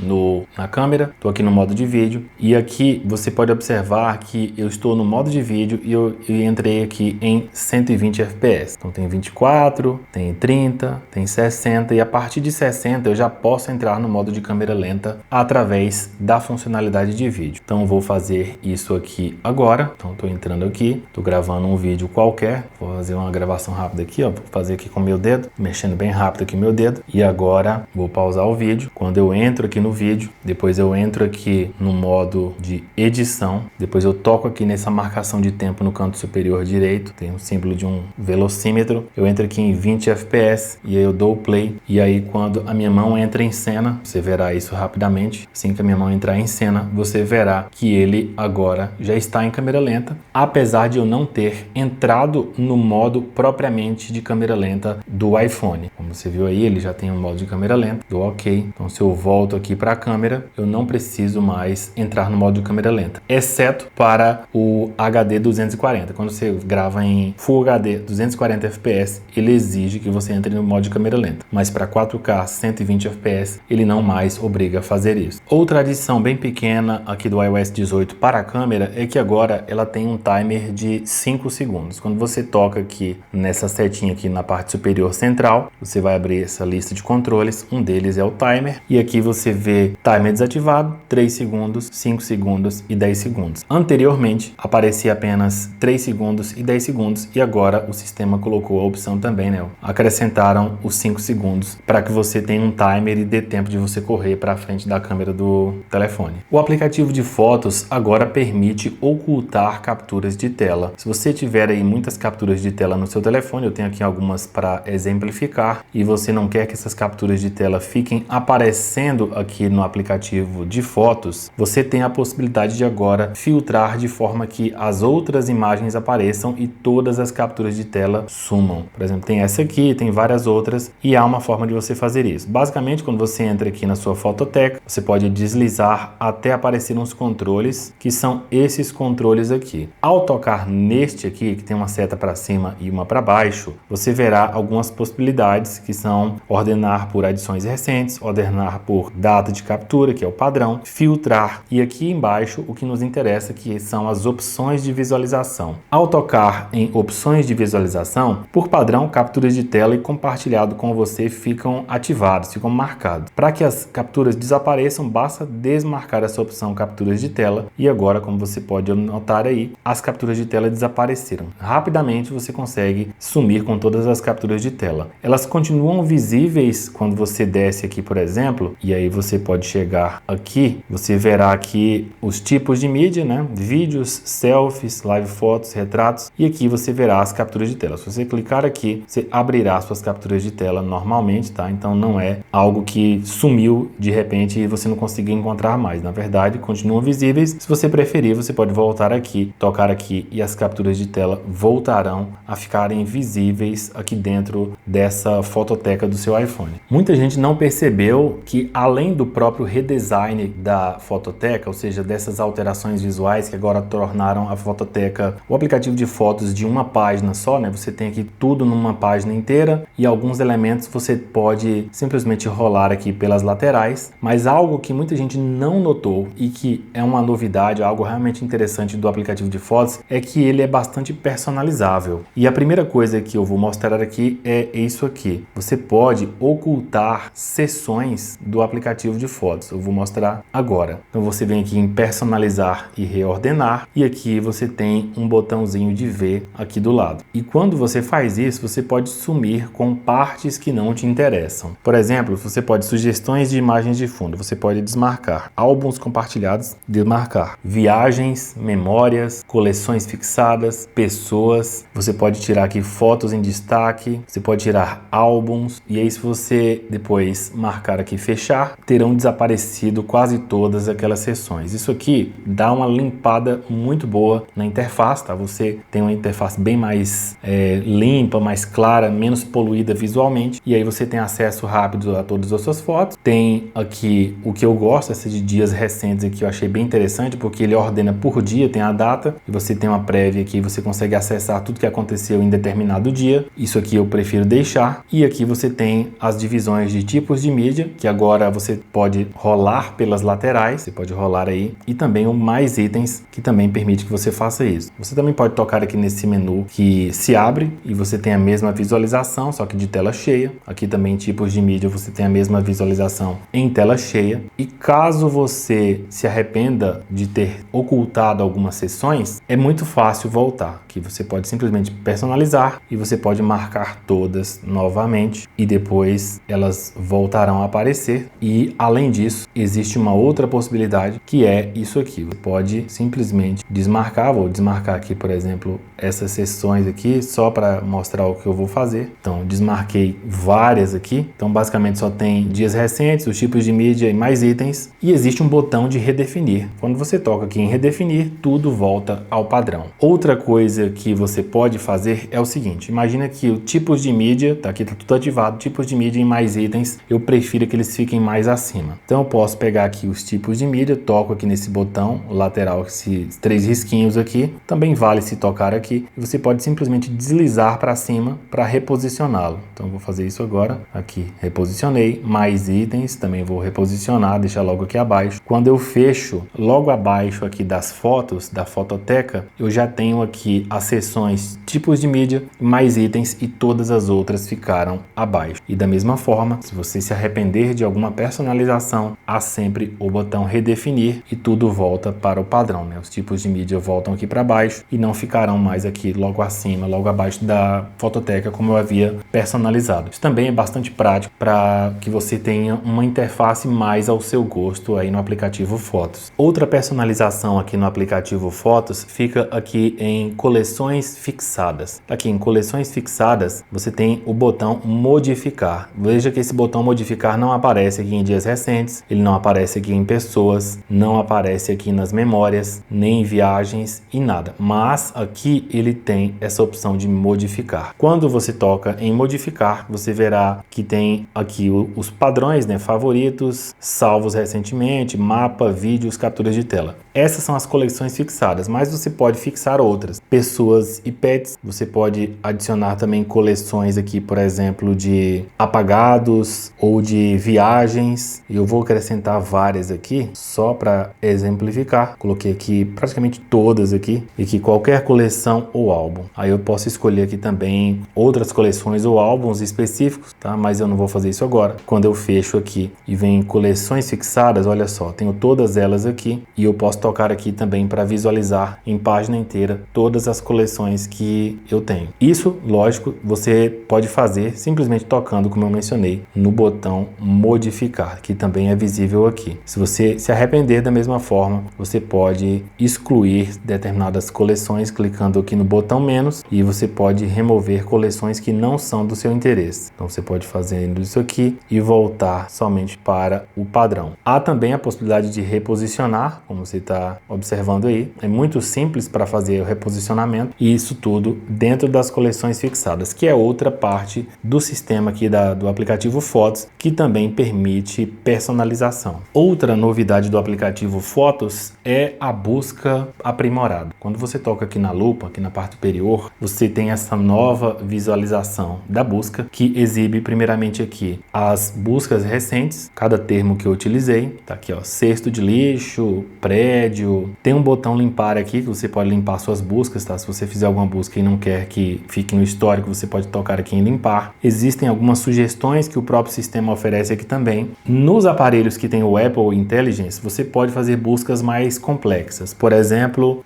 na câmera, estou aqui no modo de vídeo e aqui você pode observar que eu estou no modo de vídeo e eu entrei aqui em 120 fps. Então tem 24, tem 30, tem 60 e a partir de 60 eu já posso entrar no modo de câmera lenta através da funcionalidade de vídeo. Então eu vou fazer isso aqui agora. Então estou entrando aqui. Estou gravando um vídeo qualquer, vou fazer uma gravação rápida aqui, ó, vou fazer aqui com o meu dedo, mexendo bem rápido aqui o meu dedo, e agora vou pausar o vídeo. Quando eu entro aqui no vídeo, depois eu entro aqui no modo de edição, depois eu toco aqui nessa marcação de tempo no canto superior direito, tem um símbolo de um velocímetro, eu entro aqui em 20 fps e aí eu dou o play, e aí quando a minha mão entra em cena, você verá isso rapidamente, assim que a minha mão entrar em cena, você verá que ele agora já está em câmera lenta, apesar de eu não ter entrado no modo propriamente de câmera lenta do iPhone. Como você viu aí, ele já tem um modo de câmera lenta, dou OK. Então se eu volto aqui para a câmera, eu não preciso mais entrar no modo de câmera lenta, exceto para o HD 240. Quando você grava em Full HD 240 fps, ele exige que você entre no modo de câmera lenta, mas para 4K 120 fps, ele não mais obriga a fazer isso. Outra adição bem pequena aqui do iOS 18 para a câmera é que agora ela tem um timer de 5 segundos. Quando você toca aqui nessa setinha aqui na parte superior central, você vai abrir essa lista de controles, um deles é o timer, e aqui você vê timer desativado, 3 segundos, 5 segundos e 10 segundos. Anteriormente aparecia apenas 3 segundos e 10 segundos e agora o sistema colocou a opção também, né? Acrescentaram os 5 segundos para que você tenha um timer e dê tempo de você correr para frente da câmera do telefone. O aplicativo de fotos agora permite ocultar capturas de tela. Se você tiver aí muitas capturas de tela no seu telefone, eu tenho aqui algumas para exemplificar, e você não quer que essas capturas de tela fiquem aparecendo aqui no aplicativo de fotos, você tem a possibilidade de agora filtrar de forma que as outras imagens apareçam e todas as capturas de tela sumam. Por exemplo, tem essa aqui, tem várias outras, e há uma forma de você fazer isso. Basicamente, quando você entra aqui na sua fototeca, você pode deslizar até aparecer uns controles, que são esses controles aqui. Ao tocar neste aqui, que tem uma seta para cima e uma para baixo, você verá algumas possibilidades, que são ordenar por adições recentes, ordenar por data de captura, que é o padrão, filtrar, e aqui embaixo o que nos interessa, que são as opções de visualização. Ao tocar em opções de visualização, por padrão, capturas de tela e compartilhado com você ficam ativados, ficam marcados. Para que as capturas desapareçam, basta desmarcar essa opção capturas de tela, e agora, como você pode notar aí, as capturas de tela desapareceram. Rapidamente você consegue sumir com todas as capturas de tela. Elas continuam visíveis quando você desce aqui, por exemplo, e aí você pode chegar aqui, você verá aqui os tipos de mídia, né? Vídeos, selfies, live fotos, retratos, e aqui você verá as capturas de tela. Se você clicar aqui, você abrirá suas capturas de tela normalmente, tá? Então não é algo que sumiu de repente e você não conseguiu encontrar mais. Na verdade, continuam visíveis. Se você preferir, você pode voltar aqui, tocar aqui, e as capturas de tela voltarão a ficarem visíveis aqui dentro dessa fototeca do seu iPhone. Muita gente não percebeu que, além do próprio redesign da fototeca, ou seja, dessas alterações visuais que agora tornaram a fototeca, o aplicativo de fotos, de uma página só, né? Você tem aqui tudo numa página inteira, e alguns elementos você pode simplesmente rolar aqui pelas laterais, mas algo que muita gente não notou e que é uma novidade, algo realmente interessante do aplicativo de fotos, é que ele é bastante personalizável. E a primeira coisa que eu vou mostrar aqui é isso aqui. Você pode ocultar seções do aplicativo de fotos. Eu vou mostrar agora. Então você vem aqui em personalizar e reordenar, e aqui você tem um botãozinho de V aqui do lado. E quando você faz isso, você pode sumir com partes que não te interessam. Por exemplo, você pode sugestões de imagens de fundo, você pode desmarcar. Álbuns compartilhados, desmarcar. Viagens, memórias, coleções fixadas, pessoas. Você pode tirar aqui fotos em destaque, você pode tirar álbuns, e aí se você depois marcar aqui fechar, terão desaparecido quase todas aquelas seções. Isso aqui dá uma limpada muito boa na interface, tá? Você tem uma interface bem mais limpa, mais clara, menos poluída visualmente, e aí você tem acesso rápido a todas as suas fotos. Tem aqui o que eu gosto, essa de dias recentes aqui, eu achei bem interessante, porque ele ordena por dia, tem a data, e você tem uma prévia aqui, você consegue acessar tudo que aconteceu em determinado dia. Isso aqui eu prefiro deixar. E aqui você tem as divisões de tipos de mídia, que agora você pode rolar pelas laterais, você pode rolar aí, e também o mais itens, que também permite que você faça isso. Você também pode tocar aqui nesse menu que se abre e você tem a mesma visualização, só que de tela cheia. Aqui também tipos de mídia, você tem a mesma visualização em tela cheia. E caso você se arrependa de ter ocultado algumas seções, é muito fácil voltar, que você pode simplesmente personalizar e você pode marcar todas novamente, e depois elas voltarão a aparecer. E além disso, existe uma outra possibilidade, que é isso aqui. Você pode simplesmente desmarcar. Vou desmarcar aqui, por exemplo, essas seções aqui, só para mostrar o que eu vou fazer. Então, desmarquei várias aqui. Então, basicamente só tem dias recentes, os tipos de mídia e mais itens. E existe um botão de redefinir. Quando você toca aqui em redefinir, tudo volta ao padrão. Outra coisa que você pode fazer é o seguinte: imagina que o tipos de mídia, tá aqui, tá tudo ativado. Tipos de mídia e mais itens, eu prefiro que eles fiquem mais acima. Então eu posso pegar aqui os tipos de mídia, toco aqui nesse botão lateral, esses 3 risquinhos aqui, também vale se tocar aqui, e você pode simplesmente deslizar para cima para reposicioná-lo. Então eu vou fazer isso agora, aqui, reposicionei, mais itens, também vou reposicionar, deixar logo aqui abaixo. Quando eu fecho, logo abaixo aqui das fotos, da fototeca, eu já tenho aqui as seções tipos de mídia, mais itens e todas as outras ficaram abaixo. E da mesma forma, se você se arrepender de alguma personalização, há sempre o botão redefinir e tudo volta para o padrão, né? Os tipos de mídia voltam aqui para baixo e não ficarão mais aqui logo acima, logo abaixo da fototeca como eu havia personalizado. Isso também é bastante prático para que você tenha uma interface mais ao seu gosto aí no aplicativo Fotos. Outra personalização aqui no aplicativo Fotos fica aqui em coleções fixadas. Aqui em coleções fixadas, você tem o botão modificar. Veja que esse botão modificar não aparece aqui em dias recentes, ele não aparece aqui em pessoas, não aparece aqui nas memórias, nem em viagens e nada. Mas aqui ele tem essa opção de modificar. Quando você toca em modificar, você verá que tem aqui os padrões, né? Favoritos, salvos recentemente, mapa, vídeos, capturas de tela. Essas são as coleções fixadas, mas você pode fixar outras. Pessoas e pets, você pode adicionar também coleções aqui, por exemplo, de apagados ou de viagens. Eu vou acrescentar várias aqui, só para exemplificar. Coloquei aqui praticamente todas aqui, e que qualquer coleção ou álbum. Aí eu posso escolher aqui também outras coleções ou álbuns específicos, tá? Mas eu não vou fazer isso agora. Quando eu fecho aqui e vem coleções fixadas, olha só, tenho todas elas aqui e eu posso tocar aqui também para visualizar em página inteira todas as coleções que eu tenho. Isso, lógico, você pode fazer simplesmente tocando, como eu mencionei, no botão modificar, que também é visível aqui. Se você se arrepender da mesma forma, você pode excluir determinadas coleções clicando aqui no botão menos e você pode remover coleções que não são do seu interesse. Então você pode fazer isso aqui e voltar somente para o padrão. Há também a possibilidade de reposicionar, como você está observando aí. É muito simples para fazer o reposicionamento e isso tudo dentro das coleções fixadas, que é outra parte do sistema aqui do aplicativo Fotos, que também permite personalização. Outra novidade do aplicativo Fotos é a busca aprimorada. Quando você toca aqui na lupa, aqui na parte superior, você tem essa nova visualização da busca, que exibe primeiramente aqui as buscas recentes, cada termo que eu utilizei, tá aqui ó, cesto de lixo, prédio, tem um botão limpar aqui que você pode limpar suas buscas, tá? Se você fizer alguma busca e não quer que fique no histórico, você pode tocar aqui em limpar. Existem algumas sugestões que o próprio sistema oferece aqui também. Nos aparelhos que tem o Apple Intelligence, você pode fazer buscas mais complexas, por exemplo,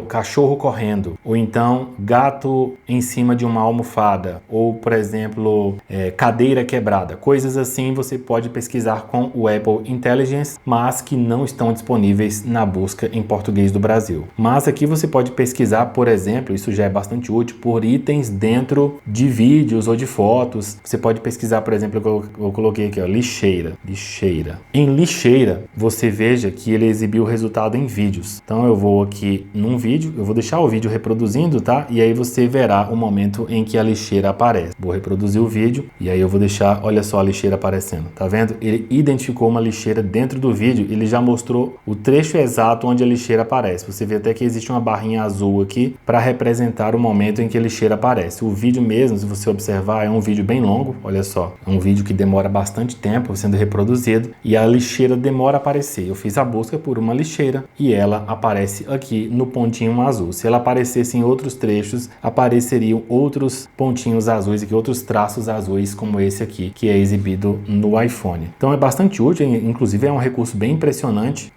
cachorro correndo, ou então gato em cima de uma almofada, ou por exemplo, cadeira quebrada, coisas assim você pode pesquisar com o Apple Intelligence, mas que não estão disponíveis na busca em português do Brasil. Mas aqui você pode pesquisar, por exemplo, isso já é bastante útil, por itens dentro de vídeos ou de fotos. Você pode pesquisar, por exemplo, eu coloquei aqui, ó, lixeira. Em lixeira, você veja que ele exibiu o resultado em vídeos. Então eu vou aqui num vídeo, eu vou deixar o vídeo reproduzindo, tá? E aí você verá o momento em que a lixeira aparece. Vou reproduzir o vídeo e aí eu vou deixar, olha só a lixeira aparecendo, tá vendo? Ele identificou uma lixeira dentro do vídeo, ele já mostrou o trecho exato onde a lixeira aparece. Você vê até que existe uma barrinha azul aqui para representar o momento em que a lixeira aparece. O vídeo mesmo, se você observar, é um vídeo bem longo, olha só, é um vídeo que demora bastante tempo sendo reproduzido e a lixeira demora a aparecer. Eu fiz a busca por uma lixeira e ela aparece aqui no pontinho azul. Se ela aparecesse em outros trechos, apareceriam outros pontinhos azuis aqui, outros traços azuis como esse aqui, que é exibido no iPhone. Então é bastante útil, inclusive é um recurso bem impressionante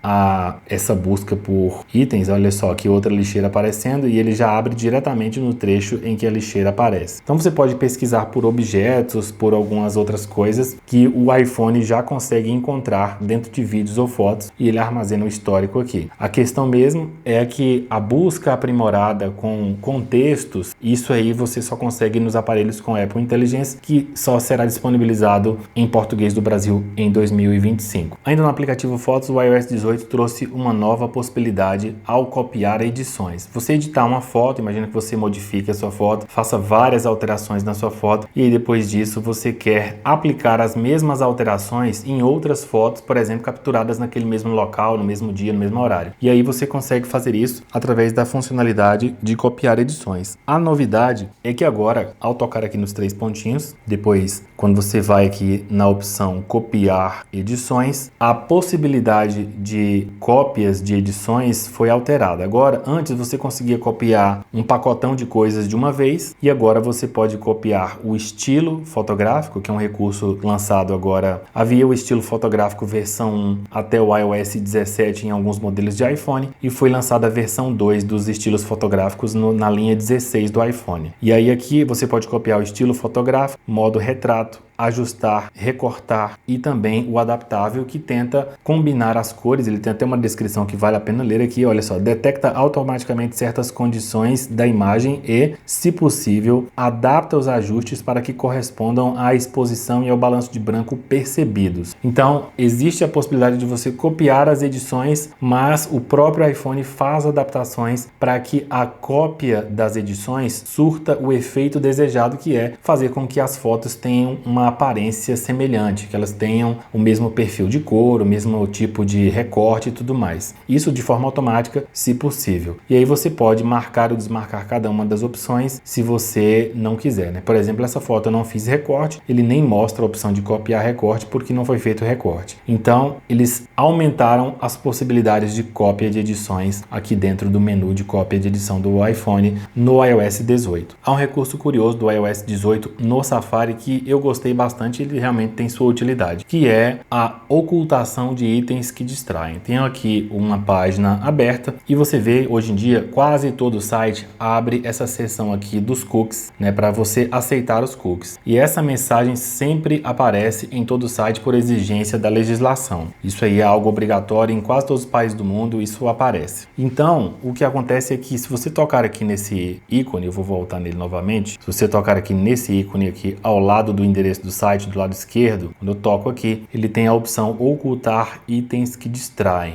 essa busca por itens. Olha só aqui outra lixeira aparecendo e ele já abre diretamente no trecho em que a lixeira aparece. Então você pode pesquisar por objetos, por algumas outras coisas que o iPhone já consegue encontrar dentro de vídeos ou fotos e ele armazena o histórico aqui. A questão mesmo é que a busca aprimorada com contextos, isso aí você só consegue nos aparelhos com Apple Intelligence, que só será disponibilizado em português do Brasil em 2025. Ainda no aplicativo Fotos, o iOS 18 trouxe uma nova possibilidade ao copiar edições. Você editar uma foto, imagina que você modifique a sua foto, faça várias alterações na sua foto foto e aí depois disso você quer aplicar as mesmas alterações em outras fotos, por exemplo, capturadas naquele mesmo local, no mesmo dia, no mesmo horário. E aí você consegue fazer isso através da funcionalidade de copiar edições. A novidade é que agora, ao tocar aqui nos 3 pontinhos, depois quando você vai aqui na opção copiar edições, a possibilidade de cópias de edições foi alterada. Agora, antes você conseguia copiar um pacotão de coisas de uma vez e agora você pode copiar o estilo fotográfico, que é um recurso lançado agora. Havia o estilo fotográfico versão 1 até o iOS 17 em alguns modelos de iPhone e foi lançada a versão 2 dos estilos fotográficos na linha 16 do iPhone. E aí aqui você pode copiar o estilo fotográfico, modo retrato, ajustar, recortar e também o adaptável que tenta combinar as cores. Ele tem até uma descrição que vale a pena ler aqui, olha só, detecta automaticamente certas condições da imagem e, se possível, adapta os ajustes para que correspondam à exposição e ao balanço de branco percebidos. Então, existe a possibilidade de você copiar as edições, mas o próprio iPhone faz adaptações para que a cópia das edições surta o efeito desejado, que é fazer com que as fotos tenham uma aparência semelhante, que elas tenham o mesmo perfil de cor, o mesmo tipo de recorte e tudo mais. Isso de forma automática, se possível. E aí você pode marcar ou desmarcar cada uma das opções se você não quiser, né? Por exemplo, essa foto eu não fiz recorte, ele nem mostra a opção de copiar recorte porque não foi feito recorte. Então, eles aumentaram as possibilidades de cópia de edições aqui dentro do menu de cópia de edição do iPhone no iOS 18. Há um recurso curioso do iOS 18 no Safari que eu gostei bastante, ele realmente tem sua utilidade, que é a ocultação de itens que distraem. Tenho aqui uma página aberta e você vê hoje em dia quase todo o site abre essa seção aqui dos cookies, né, para você aceitar os cookies. E essa mensagem sempre aparece em todo o site por exigência da legislação. Isso aí é algo obrigatório em quase todos os países do mundo, isso aparece. Então, o que acontece é que se você tocar aqui nesse ícone, eu vou voltar nele novamente, se você tocar aqui nesse ícone aqui ao lado do endereço do site, do lado esquerdo, quando eu toco aqui, ele tem a opção ocultar itens que distraem.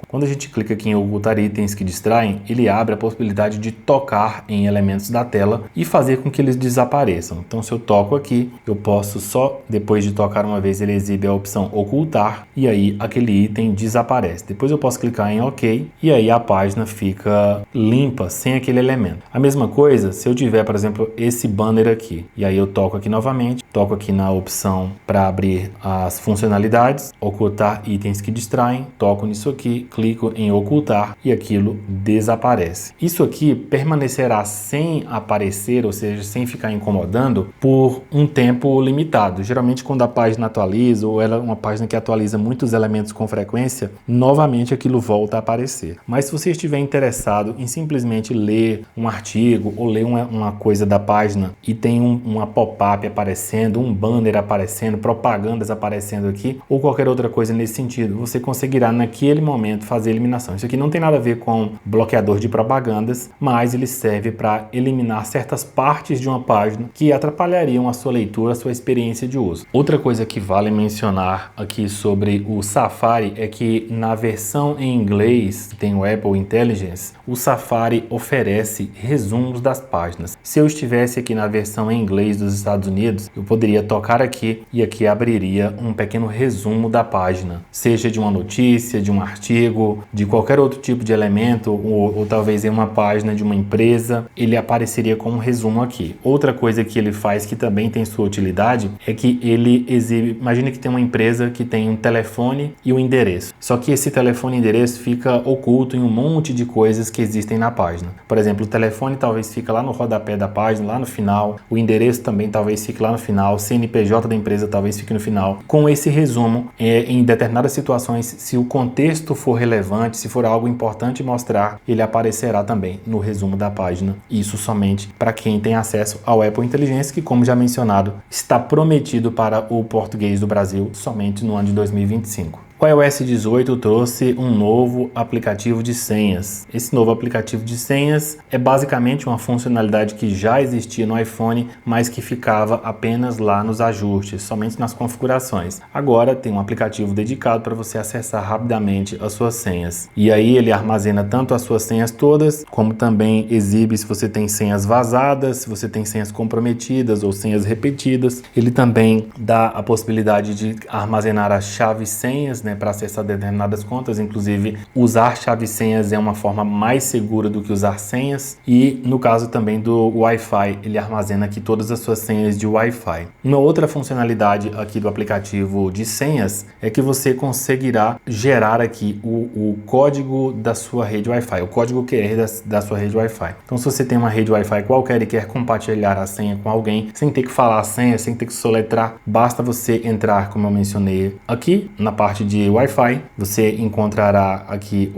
Quando a gente clica aqui em ocultar itens que distraem, ele abre a possibilidade de tocar em elementos da tela e fazer com que eles desapareçam. Então, se eu toco aqui, eu posso só, depois de tocar uma vez, ele exibe a opção ocultar e aí aquele item desaparece. Depois eu posso clicar em OK e aí a página fica limpa, sem aquele elemento. A mesma coisa, se eu tiver, por exemplo, esse banner aqui, e aí eu toco aqui novamente, toco aqui na opção para abrir as funcionalidades, ocultar itens que distraem, toco nisso aqui, clico em ocultar e aquilo desaparece. Isso aqui permanecerá sem aparecer, ou seja, sem ficar incomodando por um tempo limitado. Geralmente quando a página atualiza ou ela é uma página que atualiza muitos elementos com frequência, novamente aquilo volta a aparecer. Mas se você estiver interessado em simplesmente ler um artigo ou ler uma coisa da página e tem uma pop-up aparecendo, um banner aparecendo, propagandas aparecendo aqui ou qualquer outra coisa nesse sentido, você conseguirá naquele momento fazer a eliminação. Isso aqui não tem nada a ver com bloqueador de propagandas, mas ele serve para eliminar certas partes de uma página que atrapalhariam a sua leitura, a sua experiência de uso. Outra coisa que vale mencionar aqui sobre o Safari é que na versão em inglês, que tem o Apple Intelligence, o Safari oferece resumos das páginas. Se eu estivesse aqui na versão em inglês dos Estados Unidos, eu poderia tocar aqui e aqui abriria um pequeno resumo da página, seja de uma notícia, de um artigo, de qualquer outro tipo de elemento ou talvez em uma página de uma empresa, ele apareceria como um resumo aqui. Outra coisa que ele faz que também tem sua utilidade é que ele exibe, imagina que tem uma empresa que tem um telefone e um endereço, só que esse telefone e endereço fica oculto em um monte de coisas que existem na página. Por exemplo, o telefone talvez fica lá no rodapé da página, lá no final, o endereço também talvez fique lá no final, o CNPJ da empresa talvez fique no final. Com esse resumo, em determinadas situações, se o contexto for relevante, se for algo importante mostrar, ele aparecerá também no resumo da página. Isso somente para quem tem acesso ao Apple Intelligence, que, como já mencionado, está prometido para o português do Brasil somente no ano de 2025. O iOS 18 trouxe um novo aplicativo de senhas. Esse novo aplicativo de senhas é basicamente uma funcionalidade que já existia no iPhone, mas que ficava apenas lá nos ajustes, somente nas configurações. Agora tem um aplicativo dedicado para você acessar rapidamente as suas senhas. E aí ele armazena tanto as suas senhas todas, como também exibe se você tem senhas vazadas, se você tem senhas comprometidas ou senhas repetidas. Ele também dá a possibilidade de armazenar as chaves senhas, para acessar determinadas contas, inclusive usar chave senhas é uma forma mais segura do que usar senhas, e no caso também do Wi-Fi, ele armazena aqui todas as suas senhas de Wi-Fi. Uma outra funcionalidade aqui do aplicativo de senhas é que você conseguirá gerar aqui o código da sua rede Wi-Fi, o código QR da sua rede Wi-Fi. Então se você tem uma rede Wi-Fi qualquer e quer compartilhar a senha com alguém, sem ter que falar a senha, sem ter que soletrar, basta você entrar, como eu mencionei aqui, na parte de Wi-Fi, você encontrará aqui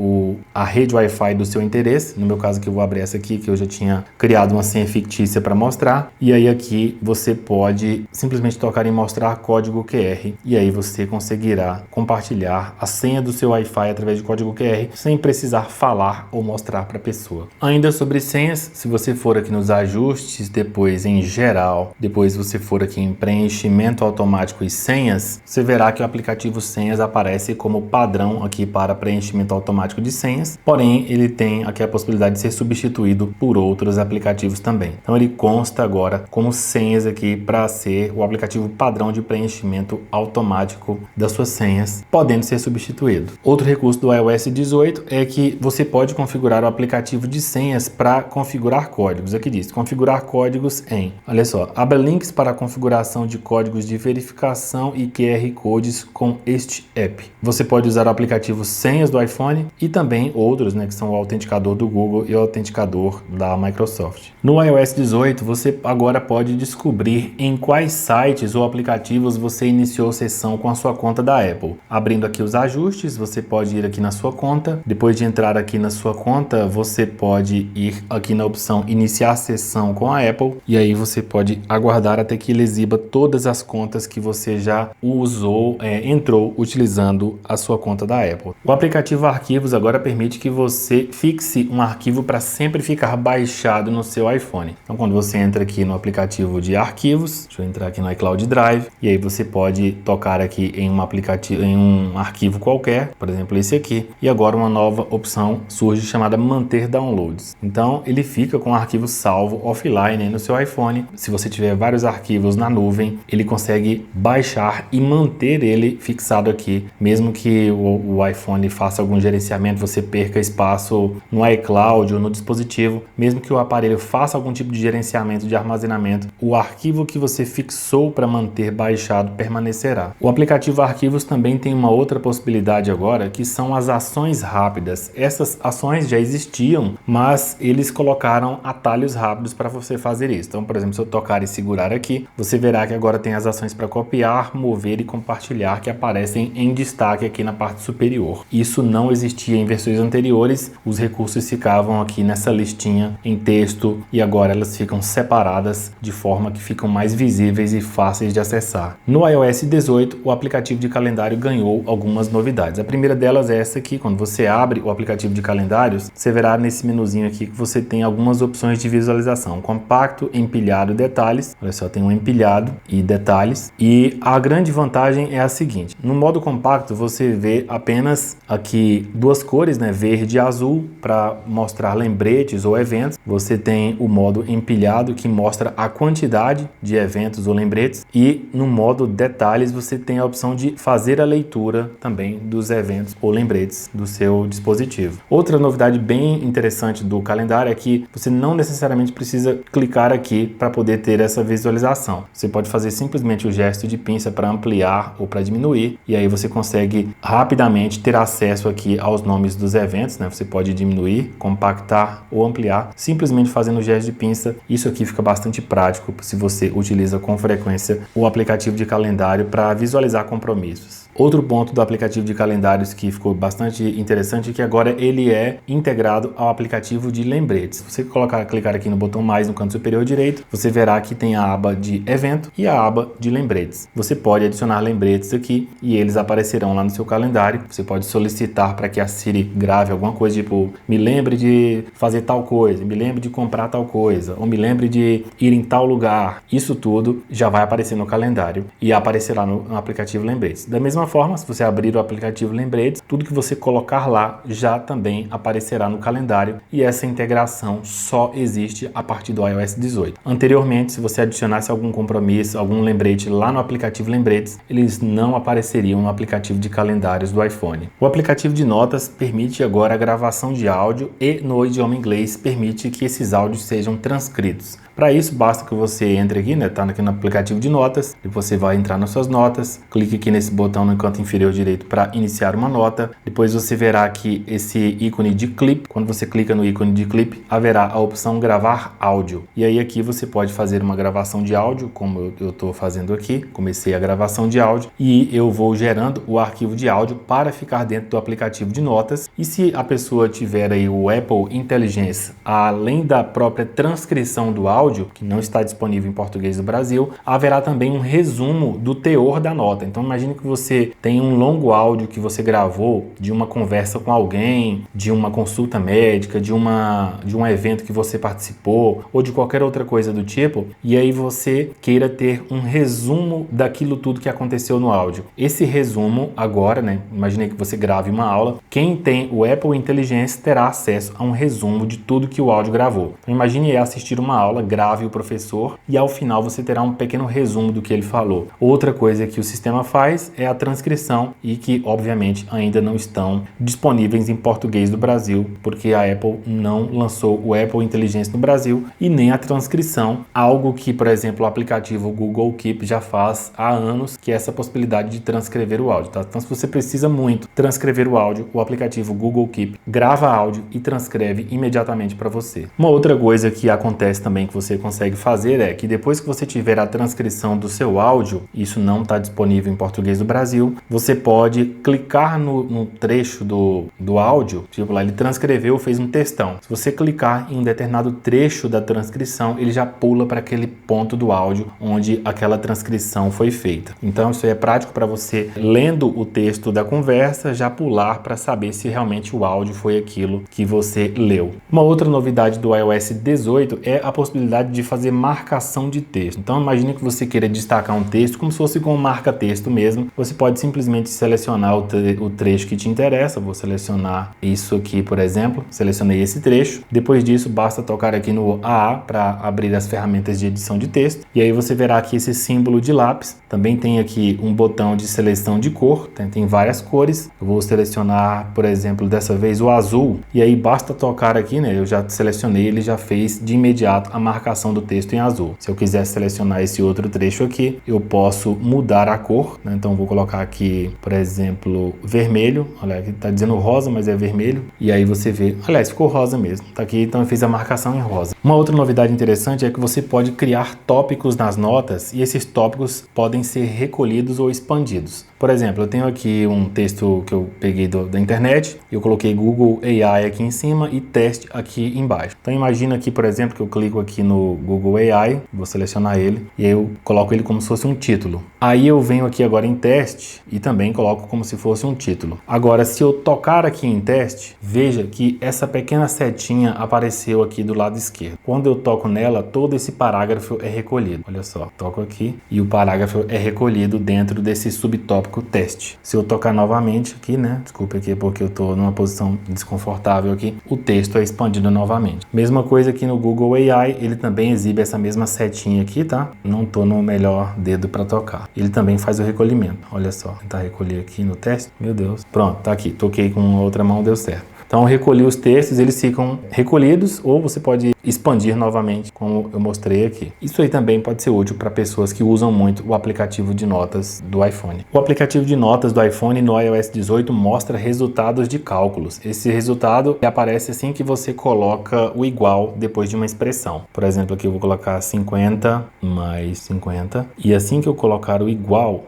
a rede Wi-Fi do seu interesse. No meu caso aqui eu vou abrir essa aqui, que eu já tinha criado uma senha fictícia para mostrar, e aí aqui você pode simplesmente tocar em mostrar código QR, e aí você conseguirá compartilhar a senha do seu Wi-Fi através de código QR, sem precisar falar ou mostrar para a pessoa. Ainda sobre senhas, se você for aqui nos ajustes, depois em geral, depois você for aqui em preenchimento automático e senhas, você verá que o aplicativo senhas aparece como padrão aqui para preenchimento automático de senhas, porém ele tem aqui a possibilidade de ser substituído por outros aplicativos também. Então ele consta agora como senhas aqui para ser o aplicativo padrão de preenchimento automático das suas senhas, podendo ser substituído. Outro recurso do iOS 18 é que você pode configurar o aplicativo de senhas para configurar códigos. Aqui diz configurar códigos em, olha só, abra links para a configuração de códigos de verificação e QR codes com este app. Você pode usar o aplicativo Senhas do iPhone e também outros, que são o autenticador do Google e o autenticador da Microsoft. No iOS 18, você agora pode descobrir em quais sites ou aplicativos você iniciou sessão com a sua conta da Apple. Abrindo aqui os ajustes, você pode ir aqui na sua conta. Depois de entrar aqui na sua conta, você pode ir aqui na opção Iniciar sessão com a Apple, e aí você pode aguardar até que ele exiba todas as contas que você já usou, entrou utilizando a sua conta da Apple. O aplicativo Arquivos agora permite que você fixe um arquivo para sempre ficar baixado no seu iPhone. Então quando você entra aqui no aplicativo de arquivos, deixa eu entrar aqui no iCloud Drive, e aí você pode tocar aqui em um arquivo qualquer, por exemplo esse aqui, e agora uma nova opção surge chamada manter downloads. Então ele fica com o arquivo salvo offline no seu iPhone. Se você tiver vários arquivos na nuvem, ele consegue baixar e manter ele fixado aqui, mesmo que o iPhone faça algum gerenciamento, você perca espaço no iCloud ou no dispositivo, mesmo que o aparelho faça algum tipo de gerenciamento de armazenamento, o arquivo que você fixou para manter baixado permanecerá. O aplicativo Arquivos também tem uma outra possibilidade agora, que são as ações rápidas. Essas ações já existiam, mas eles colocaram atalhos rápidos para você fazer isso. Então, por exemplo, se eu tocar e segurar aqui, você verá que agora tem as ações para copiar, mover e compartilhar que aparecem em destaque aqui na parte superior. Isso não existia em versões anteriores, os recursos ficavam aqui nessa listinha em texto e agora elas ficam separadas de forma que ficam mais visíveis e fáceis de acessar. No iOS 18, o aplicativo de calendário ganhou algumas novidades. A primeira delas é essa aqui, quando você abre o aplicativo de calendários, você verá nesse menuzinho aqui que você tem algumas opções de visualização: compacto, empilhado, detalhes. Olha só, tem um empilhado e detalhes. E a grande vantagem é a seguinte: no modo compacto você vê apenas aqui duas cores, verde e azul, para mostrar lembretes ou eventos. Você tem o modo empilhado, que mostra a quantidade de eventos ou lembretes, e no modo detalhes você tem a opção de fazer a leitura também dos eventos ou lembretes do seu dispositivo. Outra novidade bem interessante do calendário é que você não necessariamente precisa clicar aqui para poder ter essa visualização. Você pode fazer simplesmente o gesto de pinça para ampliar ou para diminuir, e aí você consegue rapidamente ter acesso aqui aos nomes dos eventos, Você pode diminuir, compactar ou ampliar, simplesmente fazendo o gesto de pinça. Isso aqui fica bastante prático se você utiliza com frequência o aplicativo de calendário para visualizar compromissos. Outro ponto do aplicativo de calendários que ficou bastante interessante é que agora ele é integrado ao aplicativo de lembretes. Se você clicar aqui no botão mais no canto superior direito, você verá que tem a aba de evento e a aba de lembretes. Você pode adicionar lembretes aqui e eles aparecerão aparecerão lá no seu calendário. Você pode solicitar para que a Siri grave alguma coisa, tipo, me lembre de fazer tal coisa, me lembre de comprar tal coisa, ou me lembre de ir em tal lugar. Isso tudo já vai aparecer no calendário e aparecerá no aplicativo Lembretes. Da mesma forma, se você abrir o aplicativo Lembretes, tudo que você colocar lá já também aparecerá no calendário, e essa integração só existe a partir do iOS 18. Anteriormente, se você adicionasse algum compromisso, algum lembrete lá no aplicativo Lembretes, eles não apareceriam no aplicativo de calendários do iPhone. O aplicativo de notas permite agora a gravação de áudio e, no idioma inglês, permite que esses áudios sejam transcritos. Para isso, basta que você entre aqui, né? Tá aqui no aplicativo de notas, e você vai entrar nas suas notas, clique aqui nesse botão no canto inferior direito para iniciar uma nota. Depois você verá aqui esse ícone de clipe. Quando você clica no ícone de clipe, haverá a opção gravar áudio. E aí aqui você pode fazer uma gravação de áudio, como eu estou fazendo aqui. Comecei a gravação de áudio e eu vou gerando o arquivo de áudio para ficar dentro do aplicativo de notas. E se a pessoa tiver aí o Apple Intelligence, além da própria transcrição do áudio, que não está disponível em português do Brasil, haverá também um resumo do teor da nota. Então imagine que você tem um longo áudio que você gravou de uma conversa com alguém, de uma consulta médica, de um evento que você participou, ou de qualquer outra coisa do tipo, e aí você queira ter um resumo daquilo tudo que aconteceu no áudio. Esse resumo agora, né, imagine que você grave uma aula, quem tem o Apple Intelligence terá acesso a um resumo de tudo que o áudio gravou. Então imagine assistir uma aula, grave o professor e ao final você terá um pequeno resumo do que ele falou. Outra coisa que o sistema faz é a transcrição, e que obviamente ainda não estão disponíveis em português do Brasil, porque a Apple não lançou o Apple Intelligence no Brasil e nem a transcrição, algo que, por exemplo, o aplicativo Google Keep já faz há anos, que é essa possibilidade de transcrever o áudio, tá? Então, se você precisa muito transcrever o áudio, o aplicativo Google Keep grava áudio e transcreve imediatamente para você. Uma outra coisa que acontece também que você consegue fazer é que depois que você tiver a transcrição do seu áudio, isso não está disponível em português do Brasil, você pode clicar no trecho do áudio, tipo lá ele transcreveu, fez um textão. Se você clicar em um determinado trecho da transcrição, ele já pula para aquele ponto do áudio onde aquela transcrição foi feita. Então isso é prático para você, lendo o texto da conversa, já pular para saber se realmente o áudio foi aquilo que você leu. Uma outra novidade do iOS 18 é a possibilidade de fazer marcação de texto. Então imagine que você queira destacar um texto como se fosse com marca-texto mesmo. Você pode simplesmente selecionar o trecho que te interessa. Vou selecionar isso aqui, por exemplo. Selecionei esse trecho. Depois disso, basta tocar aqui no AA para abrir as ferramentas de edição de texto. E aí você verá aqui esse símbolo de lápis. Também tem aqui um botão de seleção de cor. Tem várias cores. Eu vou selecionar, por exemplo, dessa vez o azul. E aí basta tocar aqui, né? Eu já selecionei, ele já fez de imediato a marcação do texto em azul. Se eu quiser selecionar esse outro trecho aqui, eu posso mudar a cor, né? Então vou colocar aqui, por exemplo, vermelho. Olha, aqui tá dizendo rosa, mas é vermelho. E aí você vê, aliás, ficou rosa mesmo. Tá aqui, então eu fiz a marcação em rosa. Uma outra novidade interessante é que você pode criar tópicos nas notas, e esses tópicos podem ser recolhidos ou expandidos. Por exemplo, eu tenho aqui um texto que eu peguei da internet, eu coloquei Google AI aqui em cima e teste aqui embaixo. Então imagina aqui, por exemplo, que eu clico aqui no Google AI, vou selecionar ele, e aí eu coloco ele como se fosse um título. Aí eu venho aqui agora em teste e também coloco como se fosse um título. Agora, se eu tocar aqui em teste, veja que essa pequena setinha apareceu aqui do lado esquerdo. Quando eu toco nela, todo esse parágrafo é recolhido. Olha só, toco aqui e o parágrafo é recolhido dentro desse subtópico teste. Se eu tocar novamente aqui, né? Desculpa aqui porque eu tô numa posição desconfortável aqui. O texto é expandido novamente. Mesma coisa aqui no Google AI, ele também exibe essa mesma setinha aqui, tá? Não tô no melhor dedo para tocar. Ele também faz o recolhimento. Olha só, vou tentar recolher aqui no teste. Meu Deus. Pronto, tá aqui. Toquei com a outra mão, deu certo. Então, recolhi os textos, eles ficam recolhidos, ou você pode expandir novamente, como eu mostrei aqui. Isso aí também pode ser útil para pessoas que usam muito o aplicativo de notas do iPhone. O aplicativo de notas do iPhone no iOS 18 mostra resultados de cálculos. Esse resultado aparece assim que você coloca o igual depois de uma expressão. Por exemplo, aqui eu vou colocar 50 mais 50. E assim que eu colocar o igual,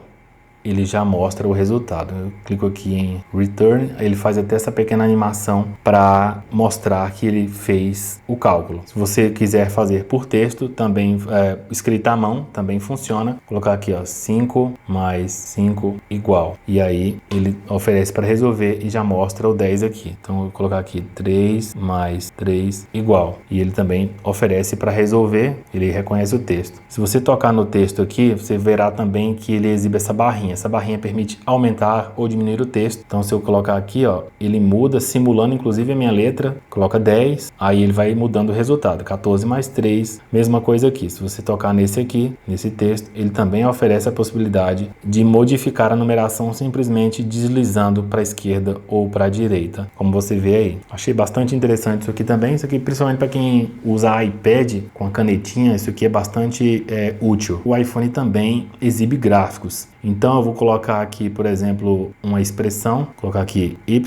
ele já mostra o resultado. Eu clico aqui em Return, ele faz até essa pequena animação para mostrar que ele fez o cálculo. Se você quiser fazer por texto, também escrita à mão, também funciona. Vou colocar aqui, ó, 5 mais 5 igual. E aí ele oferece para resolver e já mostra o 10 aqui. Então eu vou colocar aqui 3 mais 3 igual. E ele também oferece para resolver, ele reconhece o texto. Se você tocar no texto aqui, você verá também que ele exibe essa barrinha. Essa barrinha permite aumentar ou diminuir o texto. Então se eu colocar aqui, ó, ele muda, simulando inclusive a minha letra, coloca 10, aí ele vai mudando o resultado. 14 mais 3, mesma coisa aqui. Se você tocar nesse aqui, nesse texto, ele também oferece a possibilidade de modificar a numeração simplesmente deslizando para a esquerda ou para a direita, como você vê aí. Achei bastante interessante isso aqui também. Isso aqui, principalmente para quem usa iPad com a canetinha, isso aqui é bastante útil. O iPhone também exibe gráficos. Então eu vou colocar aqui, por exemplo, uma expressão, colocar aqui y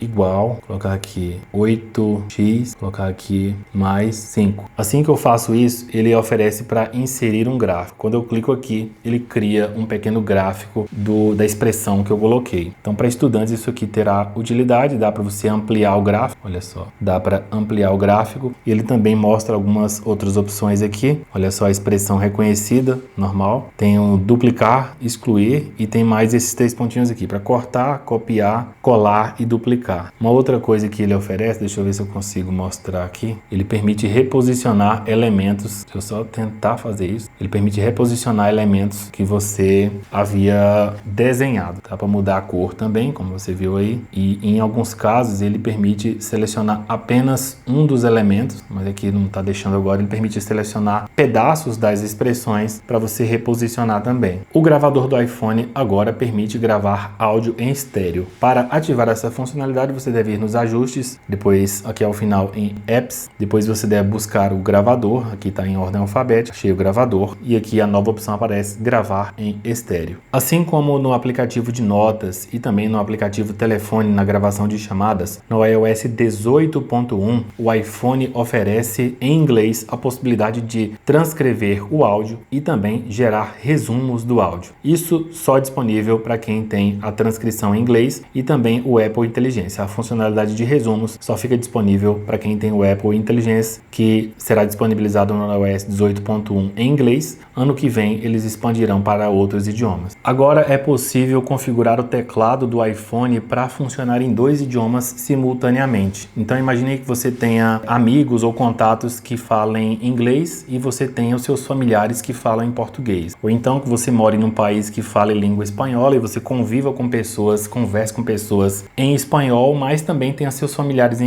igual, colocar aqui 8x, colocar aqui mais 5. Assim que eu faço isso, ele oferece para inserir um gráfico. Quando eu clico aqui, ele cria um pequeno gráfico da expressão que eu coloquei. Então para estudantes isso aqui terá utilidade, dá para você ampliar o gráfico, olha só, dá para ampliar o gráfico. E ele também mostra algumas outras opções aqui, olha só a expressão reconhecida, normal. Tem o duplicar, excluir e tem mais esses 3 pontinhos aqui para cortar, copiar, colar e duplicar. Uma outra coisa que ele oferece, deixa eu ver se eu consigo mostrar aqui, ele permite reposicionar elementos. Deixa eu só tentar fazer isso. Ele permite reposicionar elementos que você havia desenhado, tá? Para mudar a cor também, como você viu aí, e em alguns casos ele permite selecionar apenas um dos elementos, mas aqui não está deixando agora. Ele permite selecionar pedaços das expressões para você reposicionar também. O gravador do iPhone agora permite gravar áudio em estéreo. Para ativar essa funcionalidade, você deve ir nos ajustes, depois aqui ao final em Apps, depois você deve buscar o gravador, aqui está em ordem alfabética, achei o gravador, e aqui a nova opção aparece, gravar em estéreo. Assim como no aplicativo de notas e também no aplicativo telefone na gravação de chamadas, no iOS 18.1, o iPhone oferece em inglês a possibilidade de transcrever o áudio e também gerar resumos do áudio. Isso só disponível para quem tem a transcrição em inglês e também o Apple Intelligence. A funcionalidade de resumos só fica disponível para quem tem o Apple Intelligence, que será disponibilizado no iOS 18.1 em inglês. Ano que vem eles expandirão para outros idiomas. Agora é possível configurar o teclado do iPhone para funcionar em 2 idiomas simultaneamente. Então imagine que você tenha amigos ou contatos que falem inglês e você tenha os seus familiares que falam em português. Ou então que você mora em um país que fala língua espanhola e você conviva com pessoas, converse com pessoas em espanhol, mas também tenha seus familiares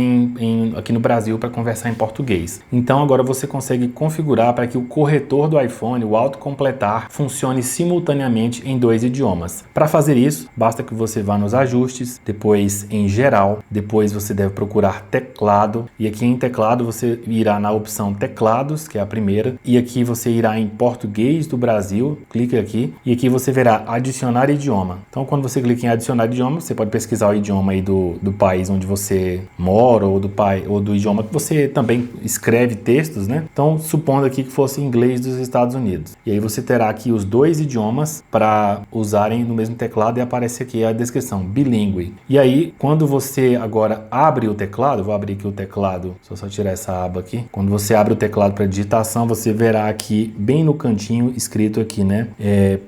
aqui no Brasil para conversar em português. Então agora você consegue configurar para que o corretor do iPhone, o autocompletar, funcione simultaneamente em 2 idiomas. Para fazer isso, basta que você vá nos ajustes, depois em geral, depois você deve procurar teclado, e aqui em teclado você irá na opção teclados, que é a primeira, e aqui você irá em português do Brasil, clique aqui, e aqui você verá adicionar idioma. Então quando você clica em adicionar idioma, você pode pesquisar o idioma aí do país onde você mora, ou do idioma que você também escreve textos, né? Então supondo aqui que fosse inglês dos Estados Unidos. E aí você terá aqui os 2 idiomas para usarem no mesmo teclado e aparece aqui a descrição, bilíngue. E aí, quando você agora abre o teclado, vou abrir aqui o teclado, só tirar essa aba aqui. Quando você abre o teclado para digitação, você verá aqui, bem no cantinho, escrito aqui, né?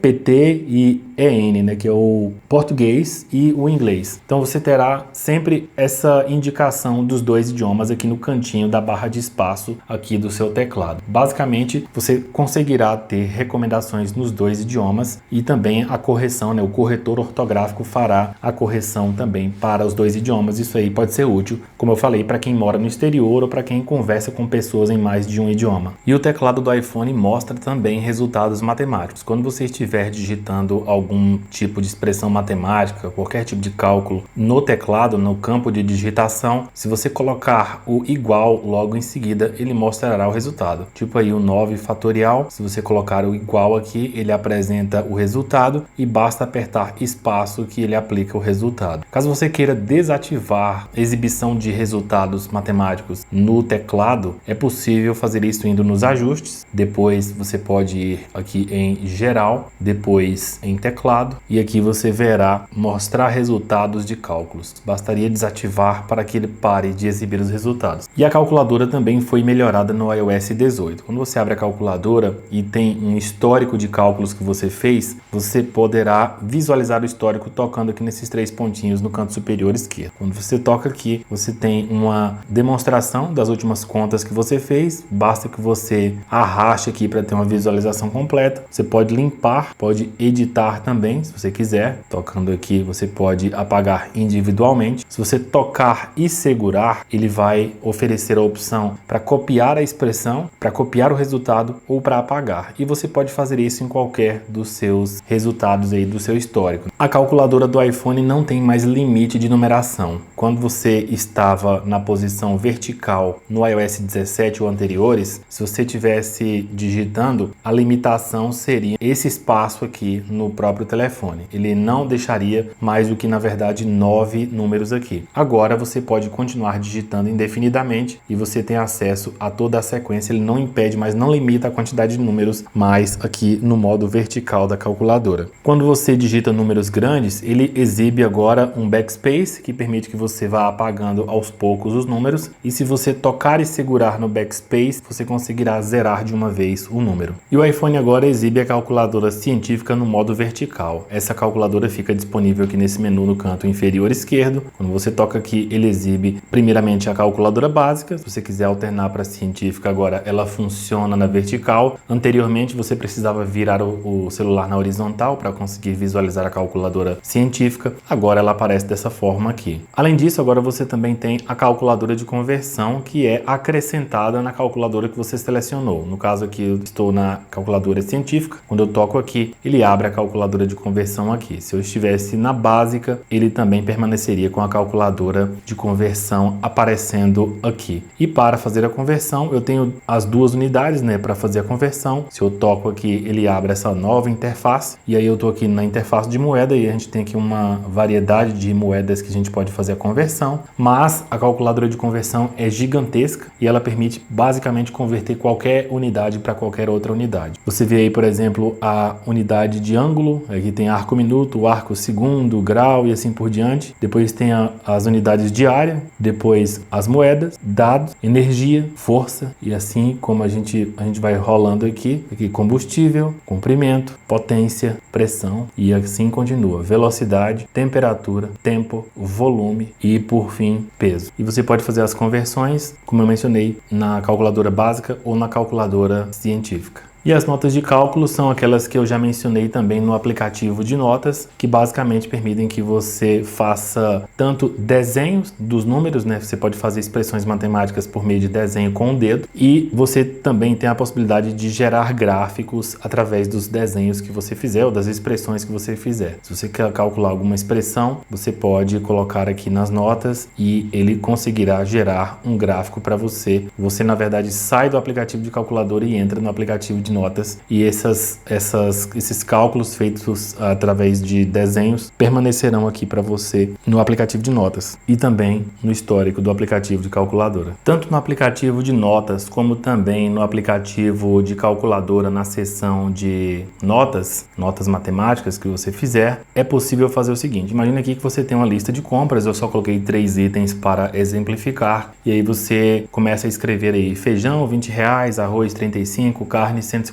PT e EN, né? Que é o português e o inglês. Então você terá sempre essa indicação dos 2 idiomas aqui no cantinho da barra de espaço aqui do seu teclado. Basicamente, você conseguirá ter recomendações nos 2 idiomas e também a correção, né? O corretor ortográfico fará a correção também para os 2 idiomas. Isso aí pode ser útil, como eu falei, para quem mora no exterior ou para quem conversa com pessoas em mais de um idioma. E o teclado do iPhone mostra também resultados matemáticos. Quando você estiver digitando algum tipo de expressão matemática, qualquer tipo de cálculo no teclado, no campo de digitação, se você colocar o igual logo em seguida, ele mostrará o resultado. Tipo aí o 9 fatorial, se você colocar o igual aqui, ele apresenta o resultado e basta apertar espaço que ele aplica o resultado. Caso você queira desativar a exibição de resultados matemáticos no teclado, é possível fazer isso indo nos ajustes, depois você pode ir aqui em geral, depois em teclado e aqui você verá mostrar resultados de cálculos. Bastaria desativar para que ele pare de exibir os resultados. E a calculadora também foi melhorada no iOS 18. Quando você abre a calculadora e tem um histórico de cálculos que você fez, você poderá visualizar o histórico tocando aqui nesses 3 pontinhos no canto superior esquerdo. Quando você toca aqui, você tem uma demonstração das últimas contas que você fez. Basta que você arraste aqui para ter uma visualização completa. Você pode limpar, pode editar também, se você quiser. Tocando aqui, você pode apagar individualmente. Se você tocar e segurar, ele vai oferecer a opção para copiar a expressão, para copiar o resultado ou para apagar. E você pode fazer isso em qualquer dos seus resultados aí do seu histórico. A calculadora do iPhone não tem mais limite de numeração. Quando você estava na posição vertical no iOS 17 ou anteriores, se você estivesse digitando, a limitação seria esse espaço aqui no próprio telefone. Ele não deixaria mais do que, na verdade, 9 números aqui. Agora você pode continuar digitando indefinidamente e você tem acesso a toda a sequência. Ele não impede, mas não limita a quantidade de números mais aqui no modo vertical da calculadora. Quando você digita números grandes, ele exibe agora um backspace que permite que você vá apagando aos poucos os números, e se você tocar e segurar no backspace, você conseguirá zerar de uma vez o número. E o iPhone agora exibe a calculadora científica no modo vertical. Essa calculadora fica disponível aqui nesse menu no canto inferior esquerdo. Quando você toca aqui, ele exibe primeiramente a calculadora básica. Se você quiser alternar para a científica, agora ela funciona na vertical. Anteriormente você precisava virar o celular na horizontal para conseguir visualizar a calculadora científica. Agora ela aparece dessa forma aqui. Além disso, agora você também tem a calculadora de conversão, que é acrescentada na calculadora que você selecionou. No caso aqui eu estou na calculadora científica. Quando eu toco aqui, ele abre a calculadora de conversão aqui. Se eu estivesse na básica, ele também permaneceria com a calculadora de conversão aparecendo aqui. E para fazer a conversão, eu tenho as duas unidades, né, para fazer a conversão. Se eu toco aqui, ele abre essa nova interface. E aí eu estou aqui na interface de moeda e a gente tem aqui uma variedade de moedas que a gente pode fazer a conversão. Mas a calculadora de conversão é gigantesca e ela permite basicamente converter qualquer unidade para qualquer outra unidade. Você vê aí, por exemplo, a unidade de ângulo. Aqui tem arco minuto, arco segundo, grau e assim por diante. Depois tem as unidades de área, depois as moedas, dados, energia, força, e assim como a gente vai rolando aqui combustível, comprimento, potência, pressão, e assim continua. Velocidade, temperatura, tempo, volume e, por fim, peso. E você pode fazer as conversões, como eu mencionei, na calculadora básica ou na calculadora científica. E as notas de cálculo são aquelas que eu já mencionei também no aplicativo de notas, que basicamente permitem que você faça tanto desenhos dos números, né? Você pode fazer expressões matemáticas por meio de desenho com o dedo, e você também tem a possibilidade de gerar gráficos através dos desenhos que você fizer ou das expressões que você fizer. Se você quer calcular alguma expressão, você pode colocar aqui nas notas e ele conseguirá gerar um gráfico para você. Você, na verdade, sai do aplicativo de calculadora e entra no aplicativo de notas, e esses cálculos feitos através de desenhos permanecerão aqui para você no aplicativo de notas e também no histórico do aplicativo de calculadora. Tanto no aplicativo de notas como também no aplicativo de calculadora, na seção de notas matemáticas que você fizer, é possível fazer o seguinte: imagina aqui que você tem uma lista de compras, eu só coloquei 3 itens para exemplificar, e aí você começa a escrever aí feijão R$20, arroz 35, carne 156.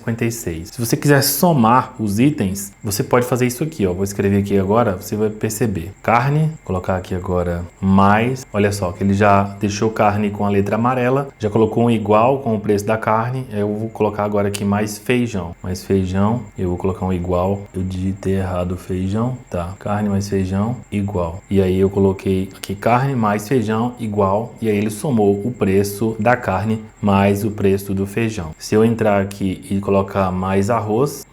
Se você quiser somar os itens, você pode fazer isso aqui, ó. Vou escrever aqui agora, você vai perceber. Carne, colocar aqui agora mais. Olha só, que ele já deixou carne com a letra amarela, já colocou um igual com o preço da carne. Eu vou colocar agora aqui mais feijão. Mais feijão, eu vou colocar um igual. Eu digitei errado feijão, tá? Carne mais feijão, igual. E aí eu coloquei aqui carne mais feijão, igual. E aí ele somou o preço da carne mais o preço do feijão. Se eu entrar aqui e colocar mais arroz,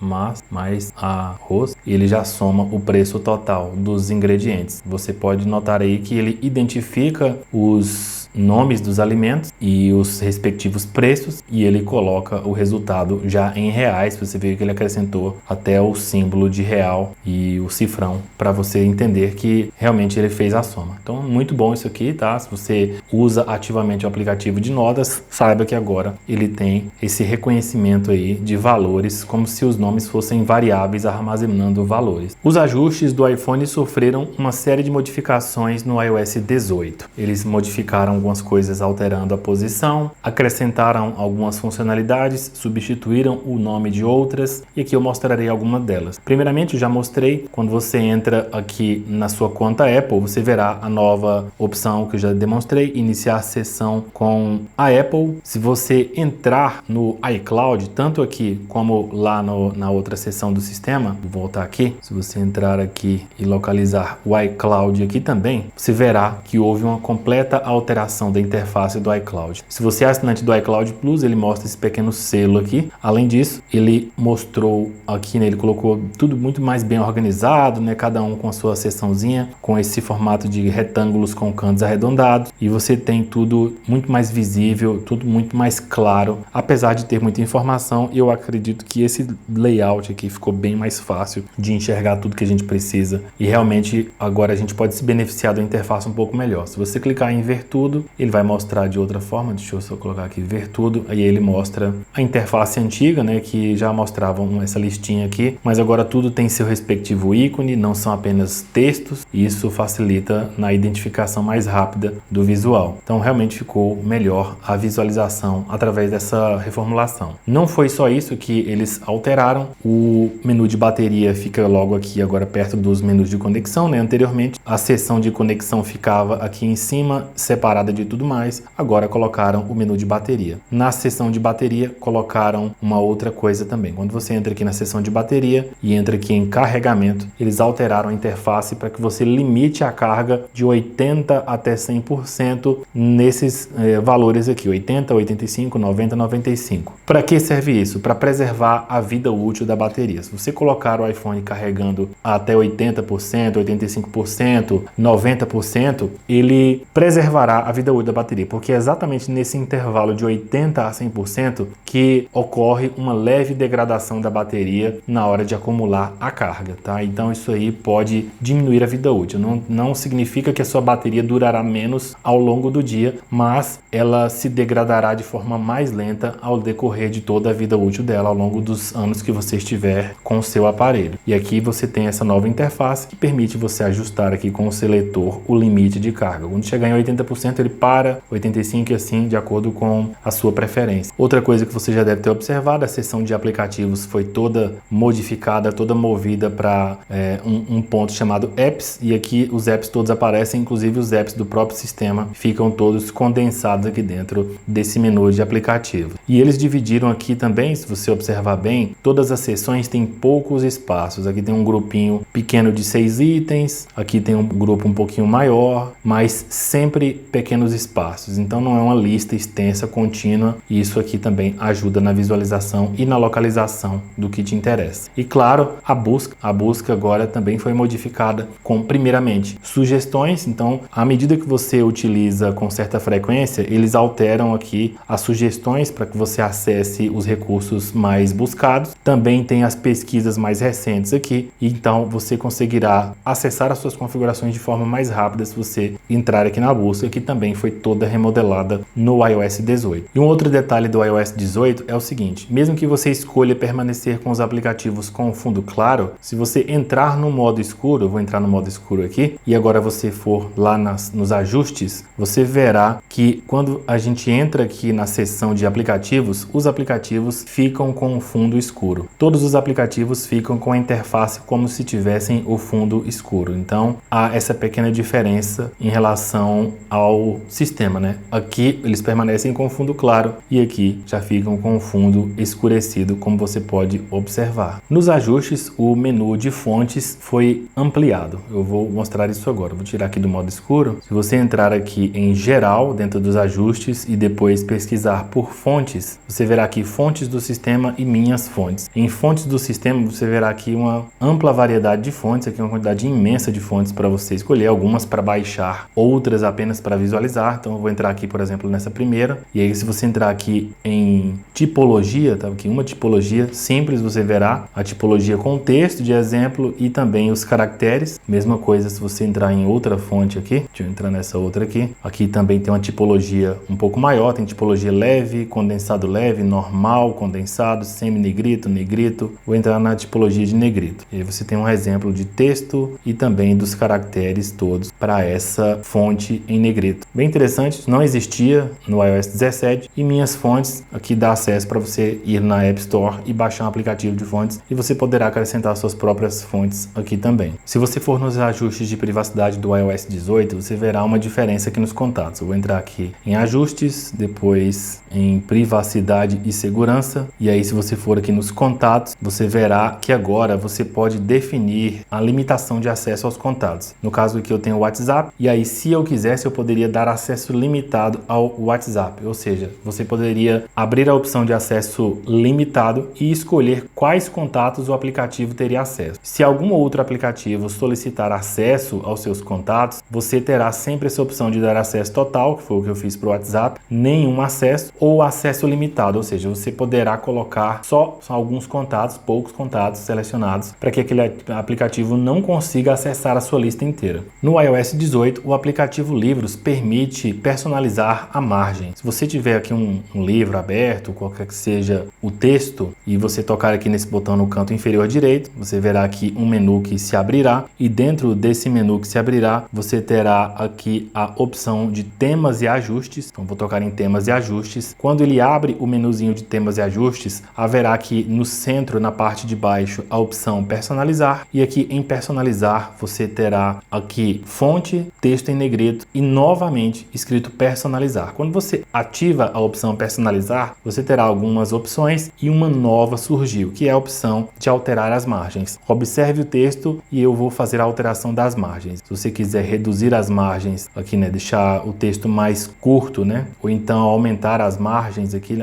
ele já soma o preço total dos ingredientes. Você pode notar aí que ele identifica os nomes dos alimentos e os respectivos preços, e ele coloca o resultado já em reais. Você vê que ele acrescentou até o símbolo de real e o cifrão para você entender que realmente ele fez a soma. Então, muito bom isso aqui, tá? Se você usa ativamente o aplicativo de notas, saiba que agora ele tem esse reconhecimento aí de valores, como se os nomes fossem variáveis armazenando valores. Os ajustes do iPhone sofreram uma série de modificações no iOS 18. Eles modificaram algumas coisas alterando a posição, acrescentaram algumas funcionalidades, substituíram o nome de outras, e aqui eu mostrarei algumas delas. Primeiramente, eu já mostrei, quando você entra aqui na sua conta Apple, você verá a nova opção que eu já demonstrei, iniciar sessão com a Apple. Se você entrar no iCloud, tanto aqui como lá na outra seção do sistema, vou voltar aqui, se você entrar aqui e localizar o iCloud aqui também, você verá que houve uma completa alteração da interface do iCloud. Se você é assinante do iCloud Plus, ele mostra esse pequeno selo aqui. Além disso, ele mostrou aqui, né, ele colocou tudo muito mais bem organizado, né, cada um com a sua seçãozinha, com esse formato de retângulos com cantos arredondados, e você tem tudo muito mais visível, tudo muito mais claro. Apesar de ter muita informação, eu acredito que esse layout aqui ficou bem mais fácil de enxergar tudo que a gente precisa, e realmente agora a gente pode se beneficiar da interface um pouco melhor. Se você clicar em ver tudo, ele vai mostrar de outra forma. Deixa eu só colocar aqui ver tudo, aí ele mostra a interface antiga, né, que já mostravam essa listinha aqui, mas agora tudo tem seu respectivo ícone, não são apenas textos, e isso facilita na identificação mais rápida do visual. Então realmente ficou melhor a visualização através dessa reformulação. Não foi só isso que eles alteraram, o menu de bateria fica logo aqui agora perto dos menus de conexão, né? Anteriormente a seção de conexão ficava aqui em cima, separada de tudo mais. Agora colocaram o menu de bateria. Na seção de bateria colocaram uma outra coisa também. Quando você entra aqui na seção de bateria e entra aqui em carregamento, eles alteraram a interface para que você limite a carga de 80 até 100% nesses valores aqui, 80, 85, 90, 95. Para que serve isso? Para preservar a vida útil da bateria. Se você colocar o iPhone carregando até 80%, 85%, 90%, ele preservará a vida útil da bateria, porque é exatamente nesse intervalo de 80 a 100% que ocorre uma leve degradação da bateria na hora de acumular a carga, tá? Então isso aí pode diminuir a vida útil. Não significa que a sua bateria durará menos ao longo do dia, mas ela se degradará de forma mais lenta ao decorrer de toda a vida útil dela, ao longo dos anos que você estiver com o seu aparelho. E aqui você tem essa nova interface que permite você ajustar aqui com o seletor o limite de carga. Quando chegar em 80%, ele para, 85% e assim, de acordo com a sua preferência. Outra coisa que você já deve ter observado, a seção de aplicativos foi toda modificada, toda movida para um ponto chamado Apps, e aqui os apps todos aparecem, inclusive os apps do próprio sistema ficam todos condensados aqui dentro desse menu de aplicativo. E eles dividiram aqui também, se você observar bem, todas as seções têm poucos espaços. Aqui tem um grupinho pequeno de 6 itens, aqui tem um grupo um pouquinho maior, mas sempre pequenos espaços. Então não é uma lista extensa, contínua, e isso aqui também ajuda na visualização e na localização do que te interessa. E claro, a busca agora também foi modificada com, primeiramente, sugestões. Então, à medida que você utiliza com certa frequência, eles alteram aqui as sugestões para que você acesse os recursos mais buscados. Também tem as pesquisas mais recentes aqui, então você conseguirá acessar as suas configurações de forma mais rápida se você entrar aqui na busca, que também foi toda remodelada no iOS 18. E um outro detalhe do iOS 18 é o seguinte: mesmo que você escolha permanecer com os aplicativos com fundo claro, se você entrar no modo escuro, eu vou entrar no modo escuro aqui, e agora você for lá nos ajustes, você verá que quando a gente entra aqui na seção de aplicativos, os aplicativos ficam com o fundo escuro. Todos os aplicativos ficam com a interface como se tivessem o fundo escuro. Então há essa pequena diferença em relação ao sistema, né? Aqui eles permanecem com o fundo claro e aqui já ficam com o fundo escurecido, como você pode observar. Nos ajustes, o menu de fontes foi ampliado. Eu vou mostrar isso agora. Vou tirar aqui do modo escuro. Se você entrar aqui em geral, dentro dos ajustes, e depois pesquisar por fontes, você verá aqui fontes do sistema e minhas fontes. Em fontes do sistema, você verá aqui uma ampla variedade quantidade de fontes, aqui uma quantidade imensa de fontes para você escolher, algumas para baixar, outras apenas para visualizar. Então eu vou entrar aqui, por exemplo, nessa primeira, e aí se você entrar aqui em tipologia, tá aqui uma tipologia simples, você verá a tipologia com texto de exemplo e também os caracteres. Mesma coisa se você entrar em outra fonte aqui, deixa eu entrar nessa outra aqui. Aqui também tem uma tipologia um pouco maior, tem tipologia leve, condensado leve, normal, condensado, semi-negrito, negrito. Vou entrar na tipologia de negrito. E aí você tem um exemplo de texto e também dos caracteres todos para essa fonte em negrito. Bem interessante, não existia no iOS 17 e minhas fontes aqui dá acesso para você ir na App Store e baixar um aplicativo de fontes e você poderá acrescentar suas próprias fontes aqui também. Se você for nos ajustes de privacidade do iOS 18, você verá uma diferença aqui nos contatos. Eu vou entrar aqui em ajustes, depois em privacidade e segurança, e aí se você for aqui nos contatos, você verá que agora você pode definir a limitação de acesso aos contatos. No caso aqui eu tenho o WhatsApp, e aí se eu quisesse eu poderia dar acesso limitado ao WhatsApp, ou seja, você poderia abrir a opção de acesso limitado e escolher quais contatos o aplicativo teria acesso. Se algum outro aplicativo solicitar acesso aos seus contatos, você terá sempre essa opção de dar acesso total, que foi o que eu fiz para o WhatsApp, nenhum acesso ou acesso limitado, ou seja, você poderá colocar só alguns contatos, poucos contatos selecionados, para que aquele aplicativo não consiga acessar a sua lista inteira. No iOS 18, o aplicativo Livros permite personalizar a margem. Se você tiver aqui um livro aberto, qualquer que seja o texto, e você tocar aqui nesse botão no canto inferior direito, você verá aqui um menu que se abrirá, e dentro desse menu que se abrirá, você terá aqui a opção de temas e ajustes. Então vou tocar em temas e ajustes. Quando ele abre o menuzinho de temas e ajustes, haverá aqui no centro, na parte de baixo, a opção personalizar, e aqui em personalizar você terá aqui fonte, texto em negrito e novamente escrito personalizar. Quando você ativa a opção personalizar, você terá algumas opções e uma nova surgiu, que é a opção de alterar as margens. Observe o texto e eu vou fazer a alteração das margens. Se você quiser reduzir as margens aqui, né, deixar o texto mais curto, né, ou então aumentar as margens aqui,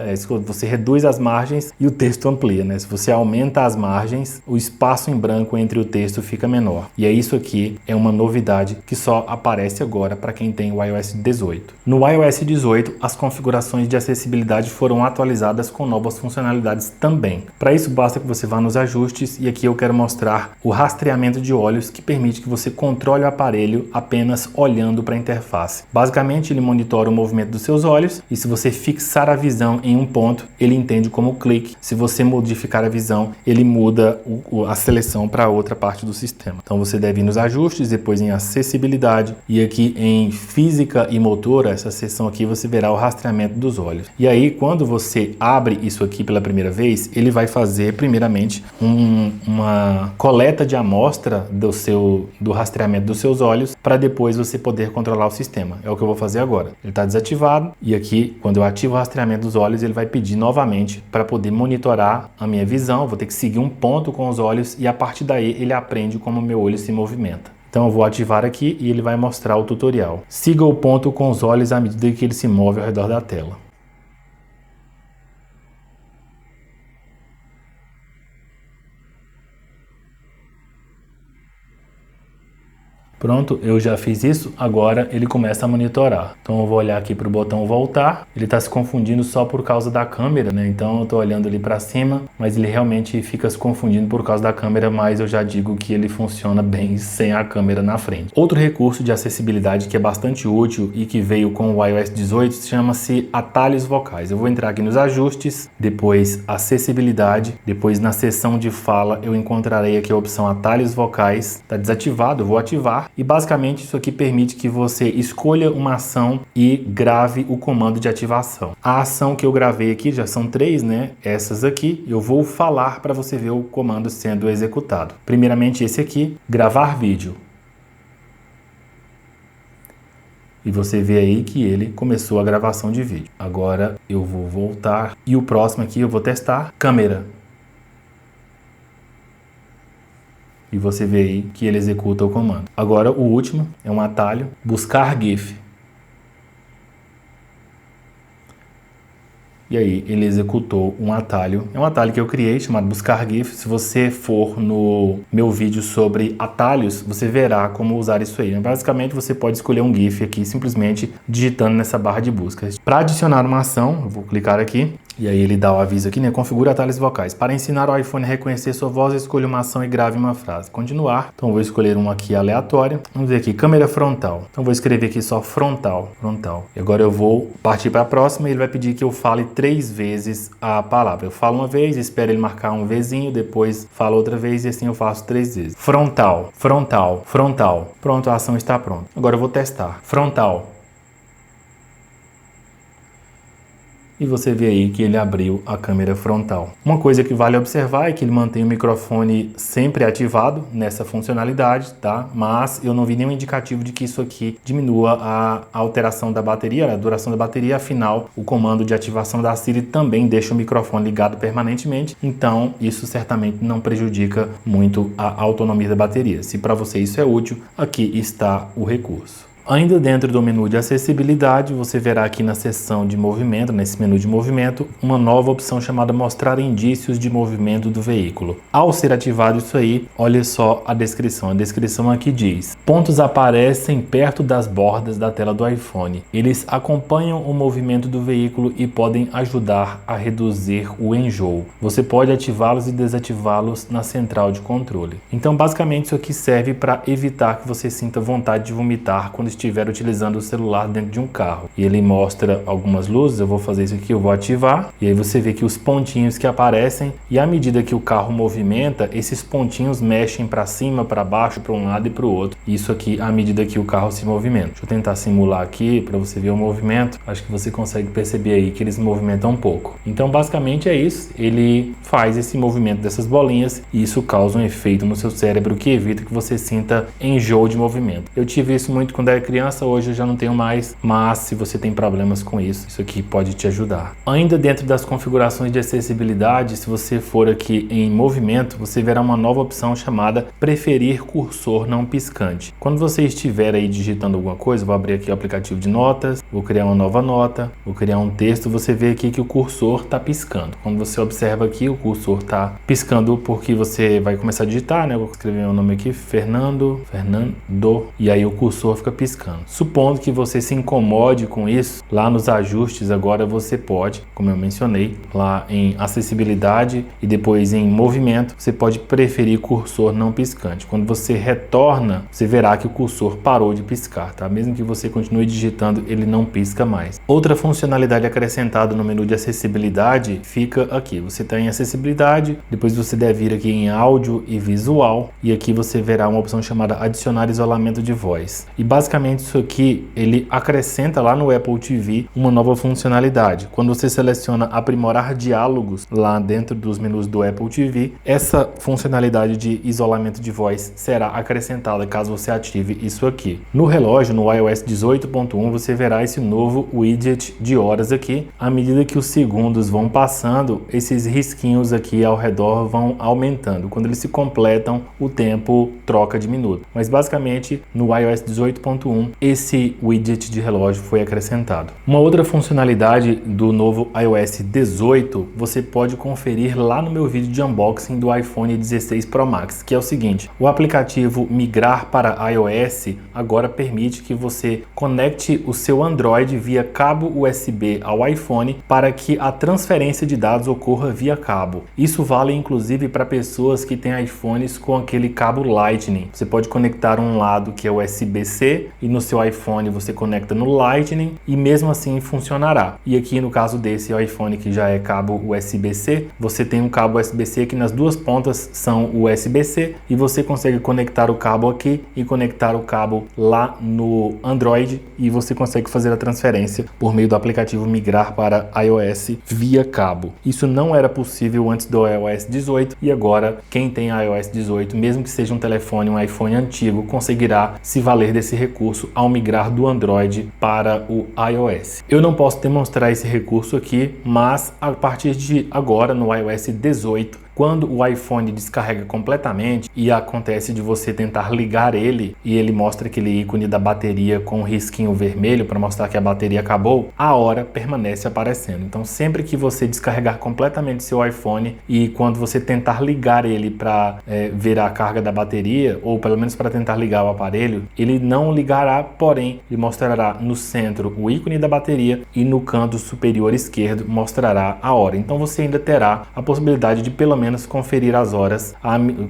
você reduz as margens e o texto amplia, né? Se você aumenta as margens, o espaço em branco entre o texto fica menor. E é isso aqui, é uma novidade que só aparece agora para quem tem o iOS 18. No iOS 18, as configurações de acessibilidade foram atualizadas com novas funcionalidades também. Para isso, basta que você vá nos ajustes e aqui eu quero mostrar o rastreamento de olhos, que permite que você controle o aparelho apenas olhando para a interface. Basicamente, ele monitora o movimento dos seus olhos e se você fixar a visão em um ponto, ele entende como clique. Se você modificar a visão, ele muda a seleção para outra parte do sistema. Então você deve ir nos ajustes, depois em acessibilidade e aqui em física e motora, essa seção aqui você verá o rastreamento dos olhos. E aí quando você abre isso aqui pela primeira vez, ele vai fazer primeiramente uma coleta de amostra do rastreamento dos seus olhos para depois você poder controlar o sistema. É o que eu vou fazer agora. Ele está desativado e aqui quando eu ativo o rastreamento dos olhos, ele vai pedir novamente para poder monitorar a minha visão. Eu vou ter que seguir um ponto com os olhos e a partir daí ele aprende como o meu olho se movimenta. Então eu vou ativar aqui e ele vai mostrar o tutorial. Siga o ponto com os olhos à medida que ele se move ao redor da tela. Pronto, eu já fiz isso, agora ele começa a monitorar. Então eu vou olhar aqui para o botão voltar, ele está se confundindo só por causa da câmera, né? Então eu estou olhando ali para cima, mas ele realmente fica se confundindo por causa da câmera, mas eu já digo que ele funciona bem sem a câmera na frente. Outro recurso de acessibilidade que é bastante útil e que veio com o iOS 18 chama-se atalhos vocais. Eu vou entrar aqui nos ajustes, depois acessibilidade, depois na seção de fala eu encontrarei aqui a opção atalhos vocais, está desativado, eu vou ativar. E basicamente isso aqui permite que você escolha uma ação e grave o comando de ativação. A ação que eu gravei aqui já são 3, né? Essas aqui, eu vou falar para você ver o comando sendo executado. Primeiramente esse aqui, gravar vídeo. E você vê aí que ele começou a gravação de vídeo. Agora eu vou voltar e o próximo aqui eu vou testar câmera. E você vê aí que ele executa o comando. Agora o último é um atalho, buscar GIF. e aí ele executou um atalho. É um atalho que eu criei chamado buscar GIF. Se você for no meu vídeo sobre atalhos, você verá como usar isso aí. Basicamente você pode escolher um GIF aqui simplesmente digitando nessa barra de busca. Para adicionar uma ação, eu vou clicar aqui. E aí ele dá o aviso aqui, né? Configura atalhos vocais. Para ensinar o iPhone a reconhecer sua voz, escolha uma ação e grave uma frase. Continuar. Então vou escolher um aqui aleatório. Vamos ver aqui, câmera frontal. Então vou escrever aqui só frontal. E agora eu vou partir para a próxima e ele vai pedir que eu fale 3 vezes a palavra. Eu falo uma vez, espero ele marcar um Vzinho, depois falo outra vez e assim eu faço 3 vezes. Frontal. Pronto, a ação está pronta. Agora eu vou testar. Frontal. E você vê aí que ele abriu a câmera frontal. Uma coisa que vale observar é que ele mantém o microfone sempre ativado nessa funcionalidade, tá? Mas eu não vi nenhum indicativo de que isso aqui diminua a alteração da bateria, a duração da bateria. Afinal, o comando de ativação da Siri também deixa o microfone ligado permanentemente, então isso certamente não prejudica muito a autonomia da bateria. Se para você isso é útil, aqui está o recurso. Ainda dentro do menu de acessibilidade, você verá aqui na seção de movimento, nesse menu de movimento, uma nova opção chamada mostrar indícios de movimento do veículo. Ao ser ativado isso aí, olha só a descrição. A descrição aqui diz: pontos aparecem perto das bordas da tela do iPhone. Eles acompanham o movimento do veículo e podem ajudar a reduzir o enjoo. Você pode ativá-los e desativá-los na central de controle. Então, basicamente, isso aqui serve para evitar que você sinta vontade de vomitar quando estiver utilizando o celular dentro de um carro. E ele mostra algumas luzes. Eu vou fazer isso aqui, eu vou ativar e aí você vê que os pontinhos que aparecem, e à medida que o carro movimenta, esses pontinhos mexem para cima, para baixo, para um lado e para o outro. Isso aqui à medida que o carro se movimenta. Deixa eu tentar simular aqui para você ver o movimento. Acho que você consegue perceber aí que eles movimentam um pouco. Então basicamente é isso. Ele faz esse movimento dessas bolinhas e isso causa um efeito no seu cérebro que evita que você sinta enjoo de movimento. Eu tive isso muito quando era criança, hoje eu já não tenho mais, mas se você tem problemas com isso, isso aqui pode te ajudar. Ainda dentro das configurações de acessibilidade, se você for aqui em movimento, você verá uma nova opção chamada preferir cursor não piscante. Quando você estiver aí digitando alguma coisa, vou abrir aqui o aplicativo de notas, vou criar uma nova nota, vou criar um texto, você vê aqui que o cursor está piscando. Quando você observa aqui, o cursor está piscando porque você vai começar a digitar, né? Eu vou escrever meu nome aqui, Fernando, e aí o cursor fica piscando. Supondo que você se incomode com isso, lá nos ajustes agora você pode, como eu mencionei, lá em acessibilidade e depois em movimento, você pode preferir cursor não piscante. Quando você retorna, você verá que o cursor parou de piscar, tá? Mesmo que você continue digitando, ele não pisca mais. Outra funcionalidade acrescentada no menu de acessibilidade fica aqui. Você está em acessibilidade, depois você deve ir aqui em áudio e visual e aqui você verá uma opção chamada adicionar isolamento de voz. E basicamente isso aqui, ele acrescenta lá no Apple TV uma nova funcionalidade. Quando você seleciona aprimorar diálogos lá dentro dos menus do Apple TV, essa funcionalidade de isolamento de voz será acrescentada caso você ative isso aqui. No relógio, no iOS 18.1, você verá esse novo widget de horas aqui. À medida que os segundos vão passando, esses risquinhos aqui ao redor vão aumentando. Quando eles se completam, o tempo troca de minuto. Mas basicamente, no iOS 18.1, esse widget de relógio foi acrescentado. Uma outra funcionalidade do novo iOS 18, você pode conferir lá no meu vídeo de unboxing do iPhone 16 Pro Max, que é o seguinte: o aplicativo Migrar para iOS agora permite que você conecte o seu Android via cabo USB ao iPhone para que a transferência de dados ocorra via cabo. Isso vale inclusive para pessoas que têm iPhones com aquele cabo Lightning. Você pode conectar um lado que é USB-C e no seu iPhone você conecta no Lightning e mesmo assim funcionará. E aqui no caso desse iPhone que já é cabo USB-C, você tem um cabo USB-C que nas duas pontas são USB-C e você consegue conectar o cabo aqui e conectar o cabo lá no Android e você consegue fazer a transferência por meio do aplicativo Migrar para iOS via cabo. Isso não era possível antes do iOS 18 e agora quem tem iOS 18, mesmo que seja um telefone, um iPhone antigo, conseguirá se valer desse recurso ao migrar do Android para o iOS. Eu não posso demonstrar esse recurso aqui, mas a partir de agora no iOS 18, quando o iPhone descarrega completamente e acontece de você tentar ligar ele e ele mostra aquele ícone da bateria com um risquinho vermelho para mostrar que a bateria acabou, a hora permanece aparecendo. Então sempre que você descarregar completamente seu iPhone e quando você tentar ligar ele para ver a carga da bateria, ou pelo menos para tentar ligar o aparelho, ele não ligará, porém ele mostrará no centro o ícone da bateria e no canto superior esquerdo mostrará a hora. Então você ainda terá a possibilidade de pelo menos conferir as horas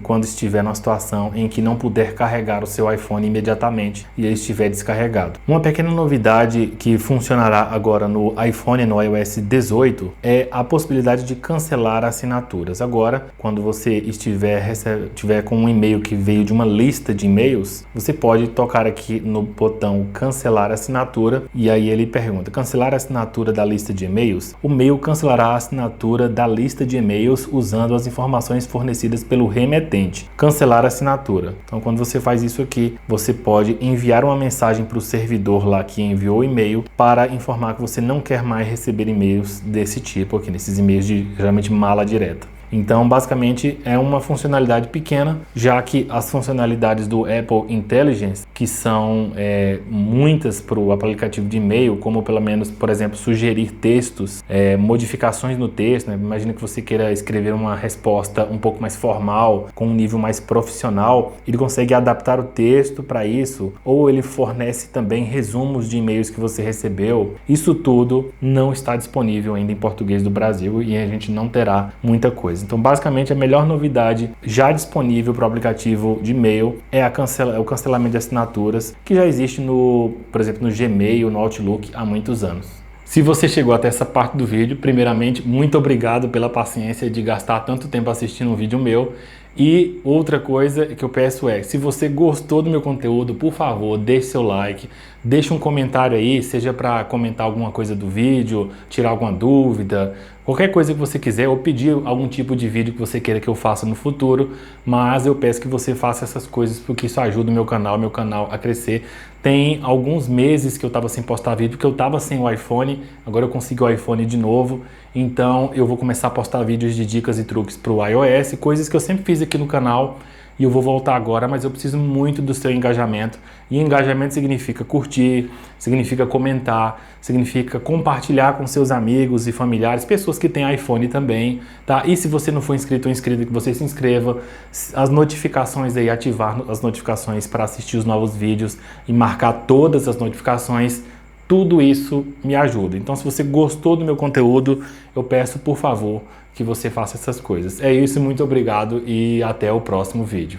quando estiver numa situação em que não puder carregar o seu iPhone imediatamente e ele estiver descarregado. Uma pequena novidade que funcionará agora no iPhone, no iOS 18, é a possibilidade de cancelar assinaturas. Agora, quando você tiver com um e-mail que veio de uma lista de e-mails, você pode tocar aqui no botão cancelar assinatura e aí ele pergunta: cancelar a assinatura da lista de e-mails? O mail cancelará a assinatura da lista de e-mails usando as informações fornecidas pelo remetente. Cancelar a assinatura. Então, quando você faz isso aqui, você pode enviar uma mensagem para o servidor lá que enviou o e-mail para informar que você não quer mais receber e-mails desse tipo aqui, nesses e-mails de geralmente mala direta. Então, basicamente, é uma funcionalidade pequena, já que as funcionalidades do Apple Intelligence, que são muitas para o aplicativo de e-mail, como pelo menos, por exemplo, sugerir textos, modificações no texto, né? Imagina que você queira escrever uma resposta um pouco mais formal, com um nível mais profissional, ele consegue adaptar o texto para isso, ou ele fornece também resumos de e-mails que você recebeu. Isso tudo não está disponível ainda em português do Brasil e a gente não terá muita coisa. Então, basicamente, a melhor novidade já disponível para o aplicativo de e-mail é o cancelamento de assinaturas, que já existe por exemplo, no Gmail, no Outlook há muitos anos. Se você chegou até essa parte do vídeo, primeiramente, muito obrigado pela paciência de gastar tanto tempo assistindo um vídeo meu. E outra coisa que eu peço é, se você gostou do meu conteúdo, por favor, deixe seu like, deixe um comentário aí, seja para comentar alguma coisa do vídeo, tirar alguma dúvida, qualquer coisa que você quiser, ou pedir algum tipo de vídeo que você queira que eu faça no futuro, mas eu peço que você faça essas coisas porque isso ajuda o meu canal a crescer. Tem alguns meses que eu estava sem postar vídeo, porque eu estava sem o iPhone, agora eu consegui o iPhone de novo, então eu vou começar a postar vídeos de dicas e truques para o iOS, coisas que eu sempre fiz aqui no canal, e eu vou voltar agora, mas eu preciso muito do seu engajamento. E engajamento significa curtir, significa comentar, significa compartilhar com seus amigos e familiares, pessoas que têm iPhone também, tá? E se você não for inscrito ou inscrita, que você se inscreva, as notificações aí, ativar as notificações para assistir os novos vídeos e marcar todas as notificações. Tudo isso me ajuda. Então, se você gostou do meu conteúdo, eu peço, por favor, que você faça essas coisas. É isso, muito obrigado e até o próximo vídeo.